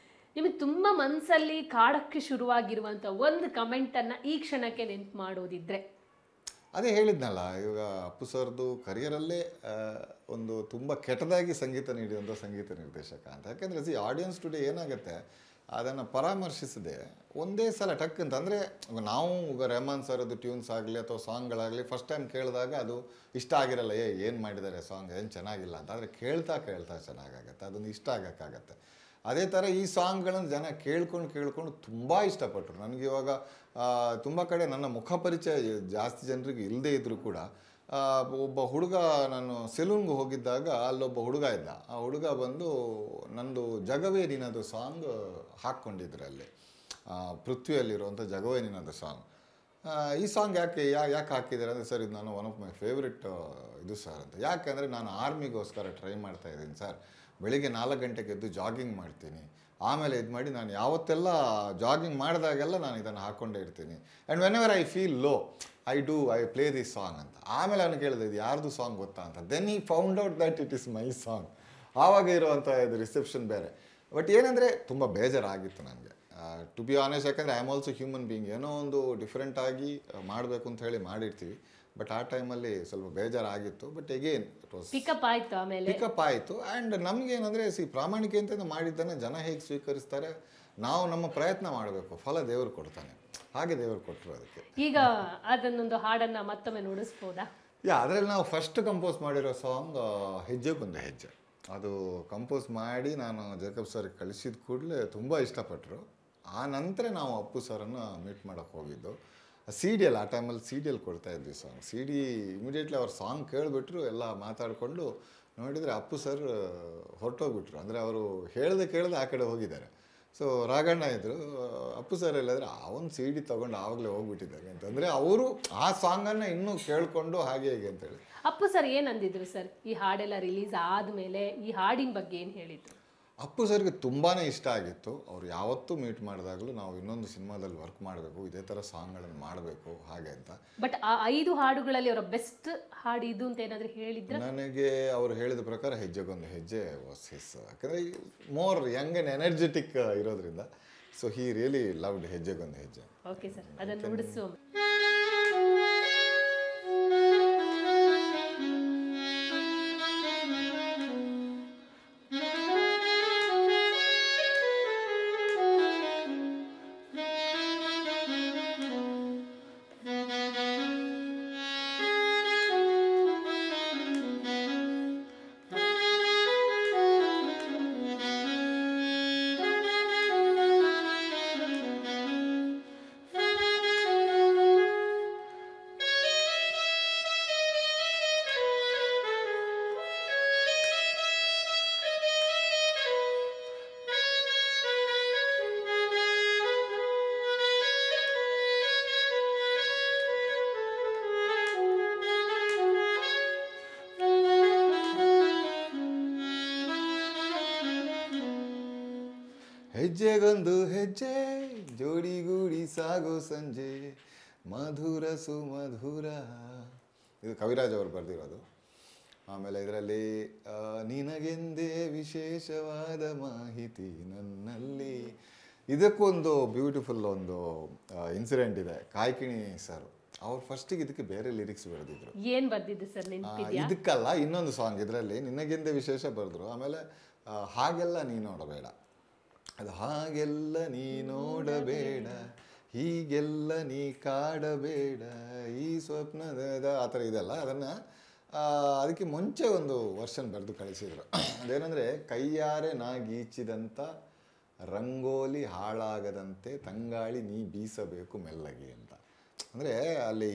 ನಿಮಗೆ ತುಂಬ ಮನಸ್ಸಲ್ಲಿ ಕಾಡೋಕ್ಕೆ ಶುರುವಾಗಿರುವಂಥ ಒಂದು ಕಮೆಂಟನ್ನು ಈ ಕ್ಷಣಕ್ಕೆ ನೆನಪು ಮಾಡೋದಿದ್ರೆ? ಅದೇ ಹೇಳಿದ್ನಲ್ಲ, ಇವಾಗ ಅಪ್ಪು ಸರ್ದು ಕರಿಯರಲ್ಲೇ ಒಂದು ತುಂಬ ಕೆಟ್ಟದಾಗಿ ಸಂಗೀತ ನೀಡಿದಂಥ ಸಂಗೀತ ನಿರ್ದೇಶಕ ಅಂತ. ಯಾಕೆಂದರೆ ಆಡಿಯನ್ಸ್ ಟುಡೇ ಏನಾಗುತ್ತೆ, ಅದನ್ನು ಪರಾಮರ್ಶಿಸದೆ ಒಂದೇ ಸಲ ಟಕ್ ಅಂತ. ಅಂದರೆ ನಾವು ಈಗ ರೆಹಮಾನ್ ಸರ್ದು ಟ್ಯೂನ್ಸ್ ಆಗಲಿ ಅಥವಾ ಸಾಂಗ್ಗಳಾಗಲಿ ಫಸ್ಟ್ ಟೈಮ್ ಕೇಳಿದಾಗ ಅದು ಇಷ್ಟ ಆಗಿರಲ್ಲ, ಏನು ಮಾಡಿದ್ದಾರೆ ಸಾಂಗ್, ಏನು ಚೆನ್ನಾಗಿಲ್ಲ ಅಂತ. ಆದರೆ ಕೇಳ್ತಾ ಚೆನ್ನಾಗಾಗತ್ತೆ, ಅದೊಂದು ಇಷ್ಟ ಆಗೋಕ್ಕಾಗತ್ತೆ. ಅದೇ ಥರ ಈ ಸಾಂಗ್ಗಳನ್ನು ಜನ ಕೇಳ್ಕೊಂಡು ತುಂಬ ಇಷ್ಟಪಟ್ಟರು. ನನಗೆ ಇವಾಗ ತುಂಬ ಕಡೆ ನನ್ನ ಮುಖ ಪರಿಚಯ ಜಾಸ್ತಿ ಜನರಿಗೆ ಇಲ್ಲದೇ ಇದ್ದರೂ ಕೂಡ ಒಬ್ಬ ಹುಡುಗ, ನಾನು ಸೆಲೂನ್ಗೆ ಹೋಗಿದ್ದಾಗ ಅಲ್ಲೊಬ್ಬ ಹುಡುಗ ಇದ್ದ. ಆ ಹುಡುಗ ಬಂದು ನಂದು ಜಗವೇ ನಿನ್ನದು ಸಾಂಗ್ ಹಾಕ್ಕೊಂಡಿದ್ರು ಅಲ್ಲಿ, ಪೃಥ್ವಿಯಲ್ಲಿರುವಂಥ ಜಗವೇ ನಿನ್ನದು ಸಾಂಗ್. ಈ ಸಾಂಗ್ ಯಾಕೆ ಹಾಕಿದ್ದಾರೆ ಅಂದರೆ, ಸರ್ ಇದು ನಾನು ಒನ್ ಆಫ್ ಮೈ ಫೇವ್ರೆಟ್ ಇದು ಸರ್ ಅಂತ. ಯಾಕೆಂದರೆ ನಾನು ಆರ್ಮಿಗೋಸ್ಕರ ಟ್ರೈ ಮಾಡ್ತಾ ಇದ್ದೀನಿ ಸರ್. ಬೆಳಿಗ್ಗೆ 4 ಗಂಟೆಗೆ ಎದ್ದು ಜಾಗಿಂಗ್ ಮಾಡ್ತೀನಿ, ಆಮೇಲೆ ಇದು ಮಾಡಿ ನಾನು ಯಾವತ್ತೆಲ್ಲ ಜಾಗಿಂಗ್ ಮಾಡಿದಾಗೆಲ್ಲ ನಾನು ಇದನ್ನು ಹಾಕ್ಕೊಂಡೇ ಇರ್ತೀನಿ. And when ever I feel low I play this song ಅಂತ. ಆಮೇಲೆ ಅವನು ಕೇಳಿದೆ ಇದು ಯಾರ್ದು ಸಾಂಗ್ ಗೊತ್ತಾ ಅಂತ. ದೆನ್ ಈ found out that it is my song. ಆವಾಗ ಇರುವಂಥ ಇದು ರಿಸೆಪ್ಷನ್ ಬೇರೆ. ಬಟ್ ಏನಂದರೆ ತುಂಬ ಬೇಜಾರಾಗಿತ್ತು ನನಗೆ, ಟು ಬಿ ಆನೆಸ್ಟ್. ಯಾಕಂದರೆ I am also human being. ಏನೋ ಒಂದು ಡಿಫ್ರೆಂಟಾಗಿ ಮಾಡಬೇಕು ಅಂತ ಹೇಳಿ ಮಾಡಿರ್ತೀವಿ. ಬಟ್ ಆ ಟೈಮಲ್ಲಿ ಸ್ವಲ್ಪ ಬೇಜಾರಾಗಿತ್ತು. But again it was pick up ಆಯಿತು. ಆ್ಯಂಡ್ ನಮಗೇನಂದರೆ ಪ್ರಾಮಾಣಿಕೆಯಿಂದ ಮಾಡಿದ್ದನ್ನು ಜನ ಹೇಗೆ ಸ್ವೀಕರಿಸ್ತಾರೆ, ನಾವು ನಮ್ಮ ಪ್ರಯತ್ನ ಮಾಡಬೇಕು, ಫಲ ದೇವರು ಕೊಡ್ತಾನೆ. ಹಾಗೆ ದೇವರು ಕೊಟ್ಟರು ಅದಕ್ಕೆ. ಈಗ ಅದನ್ನೊಂದು ಹಾಡನ್ನು ಮತ್ತೊಮ್ಮೆ ನುಡಿಸ್ಬೋದಾ? ಅದರಲ್ಲಿ ನಾವು ಫಸ್ಟ್ ಕಂಪೋಸ್ ಮಾಡಿರೋ ಸಾಂಗ್ ಹೆಜ್ಜೆಗೊಂದು ಹೆಜ್ಜೆ. ಅದು ಕಂಪೋಸ್ ಮಾಡಿ ನಾನು ಜೇಕಬ್ ಸರ್ಗೆ ಕಳಿಸಿದ ಕೂಡಲೇ ತುಂಬ ಇಷ್ಟಪಟ್ಟರು. ಆ ನಂತರ ನಾವು ಅಪ್ಪು ಸರನ್ನು ಮೀಟ್ ಮಾಡೋಕ್ಕೆ ಹೋಗಿದ್ದು. CD ಅಲ್ಲಿ, ಆ ಟೈಮಲ್ಲಿ CD ಅಲ್ಲಿ ಕೊಡ್ತಾ ಇದ್ವಿ ಸಾಂಗ್. CD ಇಮಿಡಿಯೇಟ್ಲಿ ಅವ್ರ ಸಾಂಗ್ ಕೇಳಿಬಿಟ್ರು, ಎಲ್ಲ ಮಾತಾಡಿಕೊಂಡು ನೋಡಿದರೆ ಅಪ್ಪು ಸರ್ ಹೊರಟೋಗ್ಬಿಟ್ರು. ಅಂದರೆ ಅವರು ಕೇಳದೆ ಆ ಕಡೆ ಹೋಗಿದ್ದಾರೆ. ಸೊ ರಾಘಣ್ಣ ಇದ್ದರು, ಅಪ್ಪು ಸರ್ ಎಲ್ಲಾದರೆ ಆ ಒಂದು CD ತೊಗೊಂಡು ಆವಾಗಲೇ ಹೋಗ್ಬಿಟ್ಟಿದ್ದಾರೆ ಅಂತಂದರೆ ಅವರು ಆ ಸಾಂಗನ್ನು ಇನ್ನೂ ಕೇಳಿಕೊಂಡು ಹಾಗೆ ಹೇಗೆ ಅಂತೇಳಿ. ಅಪ್ಪು ಸರ್ ಏನು ಅಂದಿದ್ರು ಸರ್ ಈ ಹಾಡೆಲ್ಲ ರಿಲೀಸ್ ಆದಮೇಲೆ? ಈ ಹಾಡಿನ ಬಗ್ಗೆ ಏನು ಹೇಳಿದ್ರು? ಅಪ್ಪು ಸರ್ಗೆ ತುಂಬಾ ಇಷ್ಟ ಆಗಿತ್ತು. ಅವ್ರು ಯಾವತ್ತೂ ಮೀಟ್ ಮಾಡಿದಾಗಲೂ ನಾವು ಇನ್ನೊಂದು ಸಿನಿಮಾದಲ್ಲಿ ವರ್ಕ್ ಮಾಡಬೇಕು, ಇದೇ ಥರ ಸಾಂಗ್ಗಳನ್ನು ಮಾಡಬೇಕು ಹಾಗೆ ಅಂತ. ಬಟ್ ಆ 5 ಹಾಡುಗಳಲ್ಲಿ ಅವರ ಬೆಸ್ಟ್ ಹಾಡು ಇದು ಅಂತ ಏನಾದರೂ ಹೇಳಿದ್ರೆ? ನನಗೆ ಅವರು ಹೇಳಿದ ಪ್ರಕಾರ ಹೆಜ್ಜೆಗೊಂದು ಹೆಜ್ಜೆ ವಾಸ್ ಹಿಸ್. ಯಾಕಂದರೆ ಮೋರ್ ಯಂಗ್ ಆ್ಯಂಡ್ ಎನರ್ಜೆಟಿಕ್ ಇರೋದ್ರಿಂದ. ಸೊ ಹಿ ರಿಯಲಿ ಲವ್ಡ್ ಹೆಜ್ಜೆಗೊಂದು ಹೆಜ್ಜೆ. ಓಕೆ ಸರ್, ಅದನ್ನು ನುಡಿಸುವ. ಹೆಜ್ಜೆಗೊಂದು ಹೆಜ್ಜೆ ಜೋಡಿಗೂಡಿ ಸಾಗೋ ಸಂಜೆ ಮಧುರ ಸುಮಧುರ. ಇದು ಕವಿರಾಜ್ ಅವರು ಬರೆದಿರೋದು. ಆಮೇಲೆ ಇದರಲ್ಲಿ ನಿನಗೆಂದೇ ವಿಶೇಷವಾದ ಮಾಹಿತಿ ನನ್ನಲ್ಲಿ. ಇದಕ್ಕೊಂದು ಬ್ಯೂಟಿಫುಲ್ ಒಂದು ಇನ್ಸಿಡೆಂಟ್ ಇದೆ. ಕಾಯ್ಕಿಣಿ ಸರ್ ಅವ್ರು ಫಸ್ಟಿಗೆ ಇದಕ್ಕೆ ಬೇರೆ ಲಿರಿಕ್ಸ್ ಬರೆದಿದ್ರು. ಏನು ಬರೆದಿದ್ದು ಸರ್ ನೆನಪಿದೆಯಾ? ಇದಕ್ಕಲ್ಲ, ಇನ್ನೊಂದು ಸಾಂಗ್. ಇದರಲ್ಲಿ ನಿನಗೆಂದೇ ವಿಶೇಷ ಬರೆದ್ರು. ಆಮೇಲೆ ಹಾಗೆಲ್ಲ ನೀ ನೋಡಬೇಡ, ಅದು ಹಾಗೆಲ್ಲ ನೀ ನೋಡಬೇಡ, ಹೀಗೆಲ್ಲ ನೀ ಕಾಡಬೇಡ, ಈ ಸ್ವಪ್ನದ ಆ ಥರ ಇದೆಲ್ಲ. ಅದನ್ನು ಅದಕ್ಕೆ ಮುಂಚೆ ಒಂದು ವರ್ಷನ್ ಬರೆದು ಕಳಿಸಿದ್ರು. ಅದೇನೆಂದರೆ, ಕೈಯಾರೆ ನಾ ಗೀಚಿದಂಥ ರಂಗೋಲಿ ಹಾಳಾಗದಂತೆ ತಂಗಾಳಿ ನೀ ಬೀಸಬೇಕು ಮೆಲ್ಲಗೆ ಅಂತ. ಅಂದರೆ ಅಲ್ಲಿ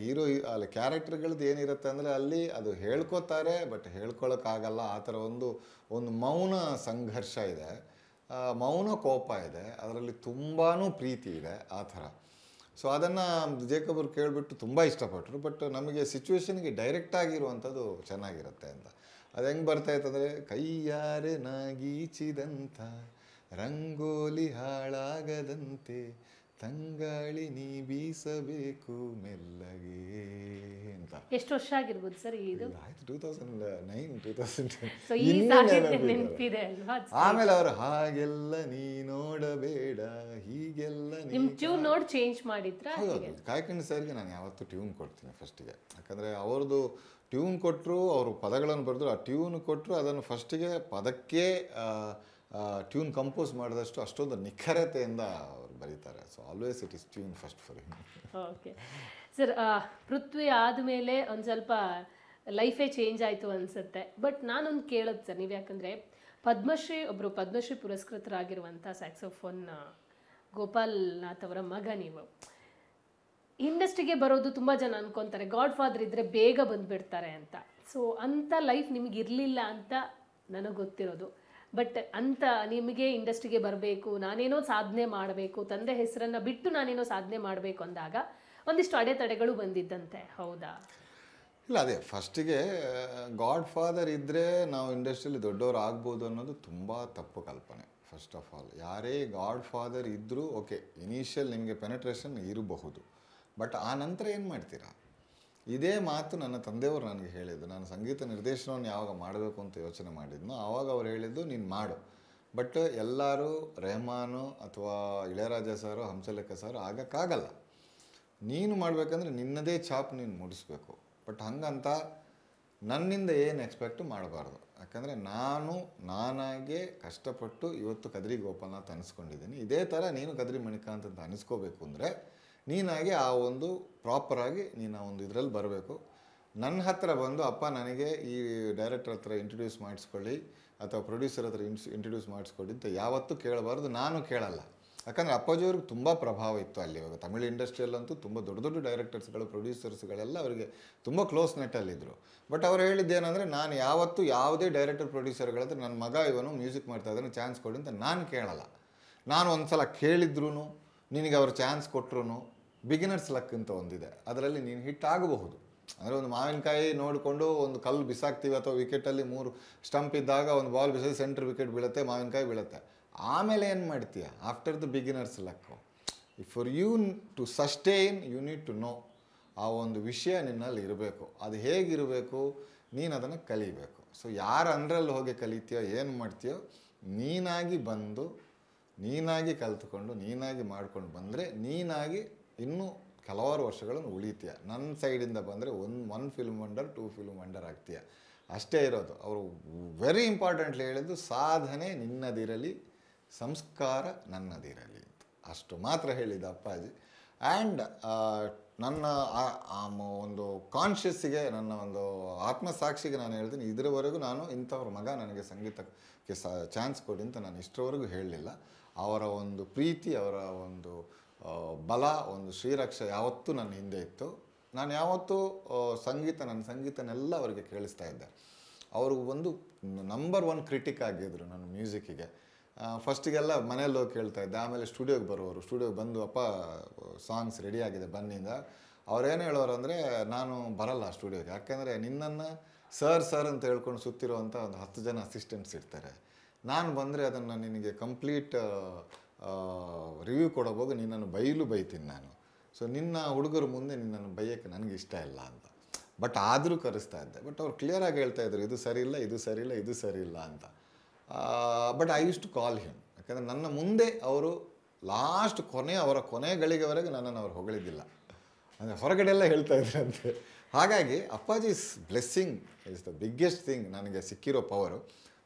ಅಲ್ಲಿ ಕ್ಯಾರೆಕ್ಟರ್ಗಳದ್ದು ಏನಿರುತ್ತೆ ಅಂದರೆ, ಅಲ್ಲಿ ಅದು ಹೇಳ್ಕೊತಾರೆ ಬಟ್ ಹೇಳ್ಕೊಳಕ್ಕಾಗಲ್ಲ. ಆ ಥರ ಒಂದು ಮೌನ ಸಂಘರ್ಷ ಇದೆ, ಮೌನ ಕೋಪ ಇದೆ, ಅದರಲ್ಲಿ ತುಂಬಾ ಪ್ರೀತಿ ಇದೆ, ಆ ಥರ. ಸೊ ಅದನ್ನು ಜೇಕಬ್ ಅವ್ರು ಕೇಳಿಬಿಟ್ಟು ತುಂಬ ಇಷ್ಟಪಟ್ಟರು. ಬಟ್ ನಮಗೆ ಸಿಚುವೇಶನ್ಗೆ ಡೈರೆಕ್ಟಾಗಿರುವಂಥದ್ದು ಚೆನ್ನಾಗಿರುತ್ತೆ ಅಂತ. ಅದು ಹೆಂಗೆ ಬರ್ತಾಯಿತ್ತಂದರೆ, ಕೈಯಾರೆ ನಾಗೀಚಿದಂಥ ರಂಗೋಲಿ ಹಾಳಾಗದಂತೆ ತಂಗಾಳಿ ನೀ ಬೀಸಬೇಕು ಮೆಲ್ಲಗೆ ಅಂತ. ಎಷ್ಟು ವರ್ಷ ಆಗಿರ್ಬೋದು ಸರ್ ಇದು? ಆಯ್ತು 2009 2010. ಆಮೇಲೆ ಅವರು ಹಾಗೆಲ್ಲ ನೀ ನೋಡಬೇಡ, ಹೀಗೆಲ್ಲ ನಿಮ್ ಟ್ಯೂನ್ ನೋಡಿ ಚೇಂಜ್ ಮಾಡಿದ್ರ? ಕಾಯ್ಕಿಣಿ ಸರ್ಗೆ ನಾನು ಯಾವತ್ತೂ ಟ್ಯೂನ್ ಕೊಡ್ತೀನಿ ಫಸ್ಟಿಗೆ. ಯಾಕಂದರೆ ಅವ್ರದ್ದು ಟ್ಯೂನ್ ಕೊಟ್ಟರು, ಅವರು ಪದಗಳನ್ನು ಬರೆದ್ರು, ಆ ಟ್ಯೂನ್ ಕೊಟ್ಟರು, ಅದನ್ನು ಫಸ್ಟಿಗೆ ಪದಕ್ಕೆ ಟ್ಯೂನ್ ಕಂಪೋಸ್ ಮಾಡಿದಷ್ಟು ಅಷ್ಟೊಂದು ನಿಖರತೆಯಿಂದ ಅವರು ಬರೀತಾರೆ. So always it is tune first for him. Okay sir, Prithvi ಆದಮೇಲೆ ಒಂದು ಸ್ವಲ್ಪ ಲೈಫೇ ಚೇಂಜ್ ಆಯಿತು ಅನಿಸುತ್ತೆ. ಬಟ್ ನಾನೊಂದು ಕೇಳೋದು ಸರ್, ನೀವು ಯಾಕಂದರೆ ಪದ್ಮಶ್ರೀ ಪುರಸ್ಕೃತರಾಗಿರುವಂಥ ಸ್ಯಾಕ್ಸೋಫೋನ್ ಗೋಪಾಲ್ ನಾಥ್ ಅವರ ಮಗ ನೀವು. ಇಂಡಸ್ಟ್ರಿಗೆ ಬರೋದು ತುಂಬ ಜನ ಅನ್ಕೊತಾರೆ ಗಾಡ್ ಫಾದರ್ ಇದ್ದರೆ ಬೇಗ ಬಂದುಬಿಡ್ತಾರೆ ಅಂತ. ಸೊ ಅಂಥ ಲೈಫ್ ನಿಮಗೆ ಇರಲಿಲ್ಲ ಅಂತ ನನಗೆ ಗೊತ್ತಿರೋದು. ಬಟ್ ಅಂತ ನಿಮಗೆ ಇಂಡಸ್ಟ್ರಿಗೆ ಬರಬೇಕು, ನಾನೇನೋ ಸಾಧನೆ ಮಾಡಬೇಕು, ತಂದೆ ಹೆಸರನ್ನು ಬಿಟ್ಟು ನಾನೇನೋ ಸಾಧನೆ ಮಾಡಬೇಕು ಅಂದಾಗ ಒಂದಿಷ್ಟು ಅಡೆತಡೆಗಳು ಬಂದಿದ್ದಂತೆ, ಹೌದಾ? ಇಲ್ಲ, ಅದೇ ಫಸ್ಟಿಗೆ ಗಾಡ್ ಫಾದರ್ ಇದ್ದರೆ ನಾವು ಇಂಡಸ್ಟ್ರಿಯಲ್ಲಿ ದೊಡ್ಡವರು ಆಗ್ಬೋದು ಅನ್ನೋದು ತುಂಬ ತಪ್ಪು ಕಲ್ಪನೆ. ಫಸ್ಟ್ ಆಫ್ ಆಲ್ ಯಾರೇ ಗಾಡ್ ಫಾದರ್ ಇದ್ದರೂ ಓಕೆ, ಇನಿಷಿಯಲ್ ನಿಮಗೆ ಪೆನೆಟ್ರೇಷನ್ ಇರಬಹುದು, ಬಟ್ ಆ ನಂತರ ಏನು ಮಾಡ್ತೀರಾ? ಇದೇ ಮಾತು ನನ್ನ ತಂದೆಯವರು ನನಗೆ ಹೇಳಿದ್ದು. ನಾನು ಸಂಗೀತ ನಿರ್ದೇಶನವನ್ನು ಯಾವಾಗ ಮಾಡಬೇಕು ಅಂತ ಯೋಚನೆ ಮಾಡಿದ್ನೋ ಆವಾಗ ಅವ್ರು ಹೇಳಿದ್ದು, ನೀನು ಮಾಡು, ಬಟ್ ಎಲ್ಲರೂ ರೆಹಮಾನು ಅಥವಾ ಇಳೆಯರಾಜ ಸರು, ಹಂಸಲೇಖ ಸರ್ ಆಗೋಕ್ಕಾಗಲ್ಲ. ನೀನು ಮಾಡಬೇಕಂದ್ರೆ ನಿನ್ನದೇ ಛಾಪ್ ನೀನು ಮೂಡಿಸ್ಬೇಕು. ಬಟ್ ಹಂಗಂತ ನನ್ನಿಂದ ಏನು ಎಕ್ಸ್ಪೆಕ್ಟ್ ಮಾಡಬಾರ್ದು. ಯಾಕಂದರೆ ನಾನಾಗೆ ಕಷ್ಟಪಟ್ಟು ಇವತ್ತು ಕದ್ರಿ ಗೋಪಾಲನಾಥ್ ಅನಿಸ್ಕೊಂಡಿದ್ದೀನಿ. ಇದೇ ಥರ ನೀನು ಕದ್ರಿ ಮಣಿಕಾಂತ್ ಅಂತ ಅನಿಸ್ಕೋಬೇಕು ಅಂದರೆ ನೀನಾಗಿ ಆ ಒಂದು ಪ್ರಾಪರಾಗಿ ನೀನು ಆ ಒಂದು ಇದರಲ್ಲಿ ಬರಬೇಕು. ನನ್ನ ಹತ್ರ ಬಂದು ಅಪ್ಪ ನನಗೆ ಈ ಡೈರೆಕ್ಟರ್ ಹತ್ರ ಇಂಟ್ರೊಡ್ಯೂಸ್ ಮಾಡಿಸ್ಕೊಳ್ಳಿ ಅಥವಾ ಪ್ರೊಡ್ಯೂಸರ್ ಹತ್ರ ಇಂಟ್ರೊಡ್ಯೂಸ್ ಮಾಡಿಸ್ಕೊಳ್ಳಿ ಅಂತ ಯಾವತ್ತೂ ಕೇಳಬಾರ್ದು. ನಾನು ಕೇಳಲ್ಲ. ಯಾಕಂದರೆ ಅಪ್ಪಾಜಿಯವ್ರಿಗೆ ತುಂಬ ಪ್ರಭಾವ ಇತ್ತು ಅಲ್ಲಿ. ಇವಾಗ ತಮಿಳು ಇಂಡಸ್ಟ್ರಿಯಲ್ಲಂತೂ ತುಂಬ ದೊಡ್ಡ ದೊಡ್ಡ ಡೈರೆಕ್ಟರ್ಸ್ಗಳು, ಪ್ರೊಡ್ಯೂಸರ್ಸ್ಗಳೆಲ್ಲ ಅವರಿಗೆ ತುಂಬ ಕ್ಲೋಸ್ ನೆಟ್ಟಲ್ಲಿದ್ದರು. ಬಟ್ ಅವ್ರು ಹೇಳಿದ್ದೇನೆಂದರೆ, ನಾನು ಯಾವತ್ತೂ ಯಾವುದೇ ಡೈರೆಕ್ಟರ್ ಪ್ರೊಡ್ಯೂಸರ್ಗಳಂದ್ರೆ ನನ್ನ ಮಗ ಇವನು ಮ್ಯೂಸಿಕ್ ಮಾಡ್ತಾ ಇದ್ದಾನೆ, ಚಾನ್ಸ್ ಕೊಡಿ ಅಂತ ನಾನು ಕೇಳಲ್ಲ. ನಾನು ಒಂದು ಸಲ ಕೇಳಿದ್ರು, ನಿನಗೆ ಅವ್ರು ಚಾನ್ಸ್ ಕೊಟ್ಟರು, ಬಿಗಿನರ್ಸ್ ಲಕ್ ಅಂತ ಒಂದಿದೆ, ಅದರಲ್ಲಿ ನೀನು ಹಿಟ್ ಆಗಬಹುದು. ಅಂದರೆ ಒಂದು ಮಾವಿನಕಾಯಿ ನೋಡಿಕೊಂಡು ಒಂದು ಕಲ್ಲು ಬಿಸಾಕ್ತೀವಿ, ಅಥವಾ ವಿಕೆಟಲ್ಲಿ 3 ಸ್ಟಂಪ್ ಇದ್ದಾಗ ಒಂದು ಬಾಲ್ ಬಿಸಾಕಿ ಸೆಂಟ್ರ್ ವಿಕೆಟ್ ಬೀಳುತ್ತೆ, ಮಾವಿನಕಾಯಿ ಬೀಳುತ್ತೆ. ಆಮೇಲೆ ಏನು ಮಾಡ್ತೀಯ? After the beginners luck. For you to sustain you need to know. ಆ ಒಂದು ವಿಷಯ ನಿನ್ನಲ್ಲಿ ಇರಬೇಕು. ಅದು ಹೇಗಿರಬೇಕು? ನೀನು ಅದನ್ನು ಕಲಿಬೇಕು. ಸೊ ಯಾರು ಅಂದ್ರಲ್ಲಿ ಹೋಗಿ ಕಲಿತೀಯೋ, ಏನು ಮಾಡ್ತೀಯೋ, ನೀನಾಗಿ ಬಂದು ನೀನಾಗಿ ಕಲಿತ್ಕೊಂಡು ನೀನಾಗಿ ಮಾಡ್ಕೊಂಡು ಬಂದರೆ ನೀನಾಗಿ ಇನ್ನೂ ಕೆಲವಾರು ವರ್ಷಗಳನ್ನು ಉಳಿತೀಯ. ನನ್ನ ಸೈಡಿಂದ ಬಂದರೆ one film wonder, 2 film wonder ಆಗ್ತೀಯ, ಅಷ್ಟೇ ಇರೋದು. ಅವರು ವೆರಿ ಇಂಪಾರ್ಟೆಂಟ್ಲಿ ಹೇಳಿದ್ದು, ಸಾಧನೆ ನಿನ್ನದಿರಲಿ, ಸಂಸ್ಕಾರ ನನ್ನದಿರಲಿ ಅಂತ ಅಷ್ಟು ಮಾತ್ರ ಹೇಳಿದ ಅಪ್ಪಾಜಿ. ಆ್ಯಂಡ್ ನನ್ನ ಒಂದು ಕಾನ್ಷಿಯಸ್ಸಿಗೆ, ನನ್ನ ಒಂದು ಆತ್ಮಸಾಕ್ಷಿಗೆ ನಾನು ಹೇಳ್ತೀನಿ, ಇದರವರೆಗೂ ನಾನು ಇಂಥವ್ರ ಮಗ ನನಗೆ ಸಂಗೀತಕ್ಕೆ ಚಾನ್ಸ್ ಕೊಡಿ ಅಂತ ನಾನು ಇಷ್ಟರವರೆಗೂ ಹೇಳಲಿಲ್ಲ. ಅವರ ಒಂದು ಪ್ರೀತಿ, ಅವರ ಒಂದು ಬಲ, ಒಂದು ಶ್ರೀರಕ್ಷೆ ಯಾವತ್ತೂ ನನ್ನ ಹಿಂದೆ ಇತ್ತು. ನಾನು ಯಾವತ್ತೂ ನನ್ನ ಸಂಗೀತನೆಲ್ಲ ಅವರಿಗೆ ಕೇಳಿಸ್ತಾ ಇದ್ದೆ. ಅವರು ಒಂದು ನಂಬರ್ 1 ಕ್ರಿಟಿಕ್ ಆಗಿದ್ದರು ನನ್ನ ಮ್ಯೂಸಿಕ್ಕಿಗೆ. ಫಸ್ಟಿಗೆಲ್ಲ ಮನೆಯಲ್ಲಿ ಹೋಗಿ ಕೇಳ್ತಾ ಇದ್ದೆ. ಆಮೇಲೆ ಸ್ಟುಡಿಯೋಗೆ ಬರೋರು, ಸ್ಟುಡಿಯೋಗೆ ಬಂದು ಅಪ್ಪ ಸಾಂಗ್ಸ್ ರೆಡಿ ಆಗಿದೆ ಬನ್ನಿಂದ. ಅವ್ರೇನು ಹೇಳೋರು ಅಂದರೆ, ನಾನು ಬರಲ್ಲ ಸ್ಟುಡಿಯೋಗೆ, ಯಾಕೆಂದರೆ ನಿನ್ನನ್ನು ಸರ್ ಅಂತ ಹೇಳ್ಕೊಂಡು ಸುತ್ತಿರೋವಂಥ ಒಂದು 10 ಜನ ಅಸಿಸ್ಟೆಂಟ್ಸ್ ಇರ್ತಾರೆ. ನಾನು ಬಂದರೆ ಅದನ್ನು ನಿನಗೆ ಕಂಪ್ಲೀಟ್ ರಿವ್ಯೂ ಕೊಡೋವಾಗ ನಿನ್ನನ್ನು ಬೈತೀನಿ ನಾನು. ಸೊ ನಿನ್ನ ಹುಡುಗರ ಮುಂದೆ ನಿನ್ನನ್ನು ಬೈಯೋಕ್ಕೆ ನನಗೆ ಇಷ್ಟ ಇಲ್ಲ ಅಂತ. ಬಟ್ ಆದರೂ ಕರೆಸ್ತಾ ಇದ್ದೆ. ಬಟ್ ಅವ್ರು ಕ್ಲಿಯರಾಗಿ ಹೇಳ್ತಾ ಇದ್ರು, ಇದು ಸರಿ ಇಲ್ಲ, ಇದು ಸರಿ ಇಲ್ಲ, ಇದು ಸರಿ ಇಲ್ಲ ಅಂತ. But I use to call him. ಯಾಕಂದರೆ ನನ್ನ ಮುಂದೆ ಅವರು ಲಾಸ್ಟ್ ಅವರ ಕೊನೆ ಗಳಿಗೆವರೆಗೆ ನನ್ನನ್ನು ಅವ್ರು ಹೊಗಳಿದ್ದಿಲ್ಲ. ಅಂದರೆ ಹೊರಗಡೆಲ್ಲ ಹೇಳ್ತಾ ಇದ್ರಂತೆ. ಹಾಗಾಗಿ Appaji's blessing is the biggest thing ನನಗೆ ಸಿಕ್ಕಿರೋ ಪವರು.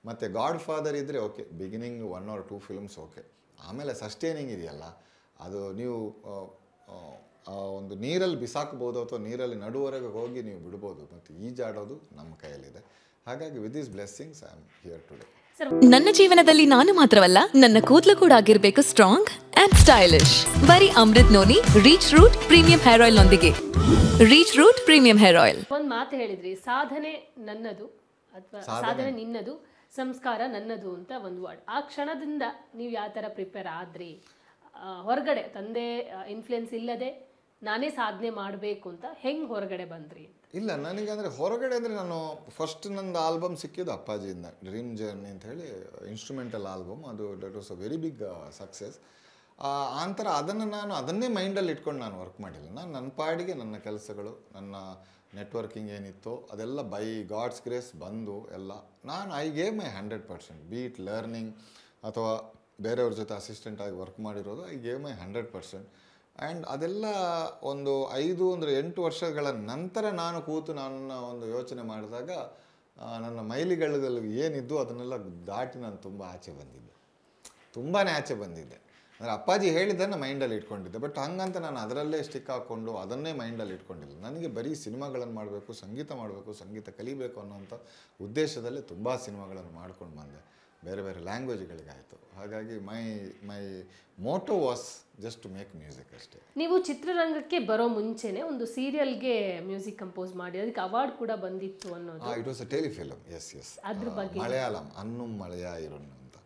ಮತ್ತು ಗಾಡ್ ಫಾದರ್ ಇದ್ದರೆ okay, beginning 1 or 2 films okay, ಆಮೇಲೆ ಸಸ್ಟೈನಿಂಗ್ ಇದೆಯಲ್ಲ, ಅದು ನೀವು ಒಂದು ನೀರಲ್ಲಿ ಬಿಸಾಕ್ಬೋದು ಅಥವಾ ನೀರಲ್ಲಿ ನಡುವರೆಗೆ ಹೋಗಿ ನೀವು ಬಿಡ್ಬೋದು. ಮತ್ತು ಈಜಾಡೋದು ನಮ್ಮ ಕೈಯಲ್ಲಿದೆ. ಹಾಗಾಗಿ with this blessings I am here today. ನನ್ನ ಜೀವನದಲ್ಲಿ ನಾನು ಮಾತ್ರವಲ್ಲ, ನನ್ನ ಕೂದಲು ಕೂಡ ಆಗಿರ್ಬೇಕು ಸ್ಟ್ರಾಂಗ್ ಅಂಡ್ ಸ್ಟೈಲಿಶ್. ಬರೀ Amrut noni reach root premium hair oil ನೊಂದಿಗೆ. Reach root premium hair oil. ಒಂದು ಮಾತು ಹೇಳಿದ್ರಿ, ಸಾಧನೆ ನನ್ನದು ಅಥವಾ ಸಾಧನೆ ನಿನ್ನದು, ಸಂಸ್ಕಾರ ನನ್ನದು ಅಂತ ಒಂದು ವರ್ಡ್. ಆ ಕ್ಷಣದಿಂದ ನೀವು ಯಾವ ಥರ ಪ್ರಿಪೇರ್ ಆದ್ರಿ? ಹೊರಗಡೆ ತಂದೆ ಇನ್ಫ್ಲುಯೆನ್ಸ್ ಇಲ್ಲದೆ ನಾನೇ ಸಾಧನೆ ಮಾಡಬೇಕು ಅಂತ ಹೆಂಗೆ ಹೊರಗಡೆ ಬಂದ್ರಿ? ಇಲ್ಲ, ನನಗಂದರೆ ಹೊರಗಡೆ ಅಂದರೆ ನಾನು ಫಸ್ಟ್ ನಂದು ಆಲ್ಬಮ್ ಸಿಕ್ಕಿದ್ದು ಅಪ್ಪಾಜಿಯಿಂದ, ಡ್ರೀಮ್ ಜರ್ನಿ ಅಂತ ಹೇಳಿ ಇನ್ಸ್ಟ್ರೂಮೆಂಟಲ್ ಆಲ್ಬಮ್. ಅದು that was a very big success. ಆನಂತರ ಅದನ್ನೇ ಮೈಂಡಲ್ಲಿ ಇಟ್ಕೊಂಡು ನಾನು ವರ್ಕ್ ಮಾಡಿಲ್ಲ. ನಾನು ನನ್ನ ಪಾಡಿಗೆ ನನ್ನ ಕೆಲಸಗಳು, ನನ್ನ ನೆಟ್ವರ್ಕಿಂಗ್ ಏನಿತ್ತು ಅದೆಲ್ಲ ಬೈ ಗಾಡ್ಸ್ ಗ್ರೇಸ್ ಬಂದು ಎಲ್ಲ I gave my 100%. Beat learning ಅಥವಾ ಬೇರೆಯವ್ರ ಜೊತೆ ಅಸಿಸ್ಟೆಂಟಾಗಿ ವರ್ಕ್ ಮಾಡಿರೋದು, ಐ ಗೇವ್ ಮೈ 100%. ಆ್ಯಂಡ್ ಅದೆಲ್ಲ ಒಂದು 8 ವರ್ಷಗಳ ನಂತರ ನಾನು ಕೂತು ನನ್ನ ಒಂದು ಯೋಚನೆ ಮಾಡಿದಾಗ ನನ್ನ ಮೈಲಿಗಳಲ್ಲಿ ಏನಿದ್ದು ಅದನ್ನೆಲ್ಲ ದಾಟಿ ನಾನು ತುಂಬ ಆಚೆ ಬಂದಿದ್ದೆ. ಅಂದರೆ ಅಪ್ಪಾಜಿ ಹೇಳಿದ್ದನ್ನು ಮೈಂಡಲ್ಲಿ ಇಟ್ಕೊಂಡಿದ್ದೆ. ಬಟ್ ಹಂಗಂತ ನಾನು ಅದರಲ್ಲೇ ಸ್ಟಿಕ್ ಹಾಕ್ಕೊಂಡು ಅದನ್ನೇ ಮೈಂಡಲ್ಲಿ ಇಟ್ಕೊಂಡಿಲ್ಲ. ನನಗೆ ಬರೀ ಸಿನಿಮಾಗಳನ್ನು ಮಾಡಬೇಕು, ಸಂಗೀತ ಕಲಿಬೇಕು ಅನ್ನೋಂಥ ಉದ್ದೇಶದಲ್ಲೇ ತುಂಬ ಸಿನಿಮಾಗಳನ್ನು ಮಾಡ್ಕೊಂಡು ಬಂದೆ. ಬೇರೆ ಬೇರೆ ಲ್ಯಾಂಗ್ವೇಜ್ಗಳಿಗಾಯಿತು. ಹಾಗಾಗಿ my motto was just to make music ಅಷ್ಟೇ. ನೀವು ಚಿತ್ರರಂಗಕ್ಕೆ ಬರೋ ಮುಂಚೆನೆ ಒಂದು ಸೀರಿಯಲ್ಗೆ ಮ್ಯೂಸಿಕ್ ಕಂಪೋಸ್ ಮಾಡಿ ಅದಕ್ಕೆ ಅವಾರ್ಡ್ ಕೂಡ ಬಂದಿತ್ತು ಅನ್ನೋದು. It was a telefilm. Yes ಅದ್ರ ಬಗ್ಗೆ ಮಲಯಾಳಂ ಅನ್ನುಂ ಮಳೆಯ ಇರೋನು ಅಂತ.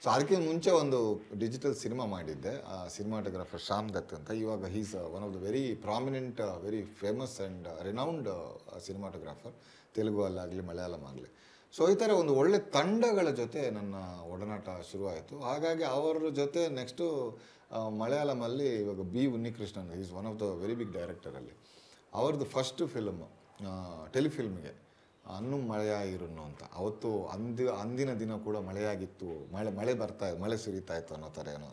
ಸೊ ಅದಕ್ಕೆ ಮುಂಚೆ ಒಂದು ಡಿಜಿಟಲ್ ಸಿನಿಮಾ ಮಾಡಿದ್ದೆ, ಸಿನಿಮಾಟೋಗ್ರಾಫರ್ ಶ್ಯಾಮ್ ದತ್ ಅಂತ. ಇವಾಗ he's one of the very prominent, very famous and renowned cinematographer, Telugu ಅಲ್ಲಾಗಲಿ ಮಲಯಾಳಂ ಆಗಲಿ. ಸೊ ಈ ಥರ ಒಂದು ಒಳ್ಳೆ ತಂಡಗಳ ಜೊತೆ ನನ್ನ ಒಡನಾಟ ಶುರುವಾಯಿತು. ಹಾಗಾಗಿ ಅವರ ಜೊತೆ ನೆಕ್ಸ್ಟು ಮಲಯಾಳಮಲ್ಲಿ ಇವಾಗ B Unnikrishnan, is one of the very big ಡೈರೆಕ್ಟರಲ್ಲಿ, ಅವ್ರದ್ದು ಫಸ್ಟ್ ಫಿಲ್ಮ್ ಟೆಲಿಫಿಲ್ಮ್ಗೆ ಅನ್ನುಂ ಮಳೆಯ ಇರುನ್ನು ಅಂತ. ಅವತ್ತು ಅಂದಿನ ದಿನ ಕೂಡ ಮಳೆಯಾಗಿತ್ತು, ಮಳೆ ಸುರಿತಾ ಇತ್ತು ಅನ್ನೋ ಥರ ಏನೋ.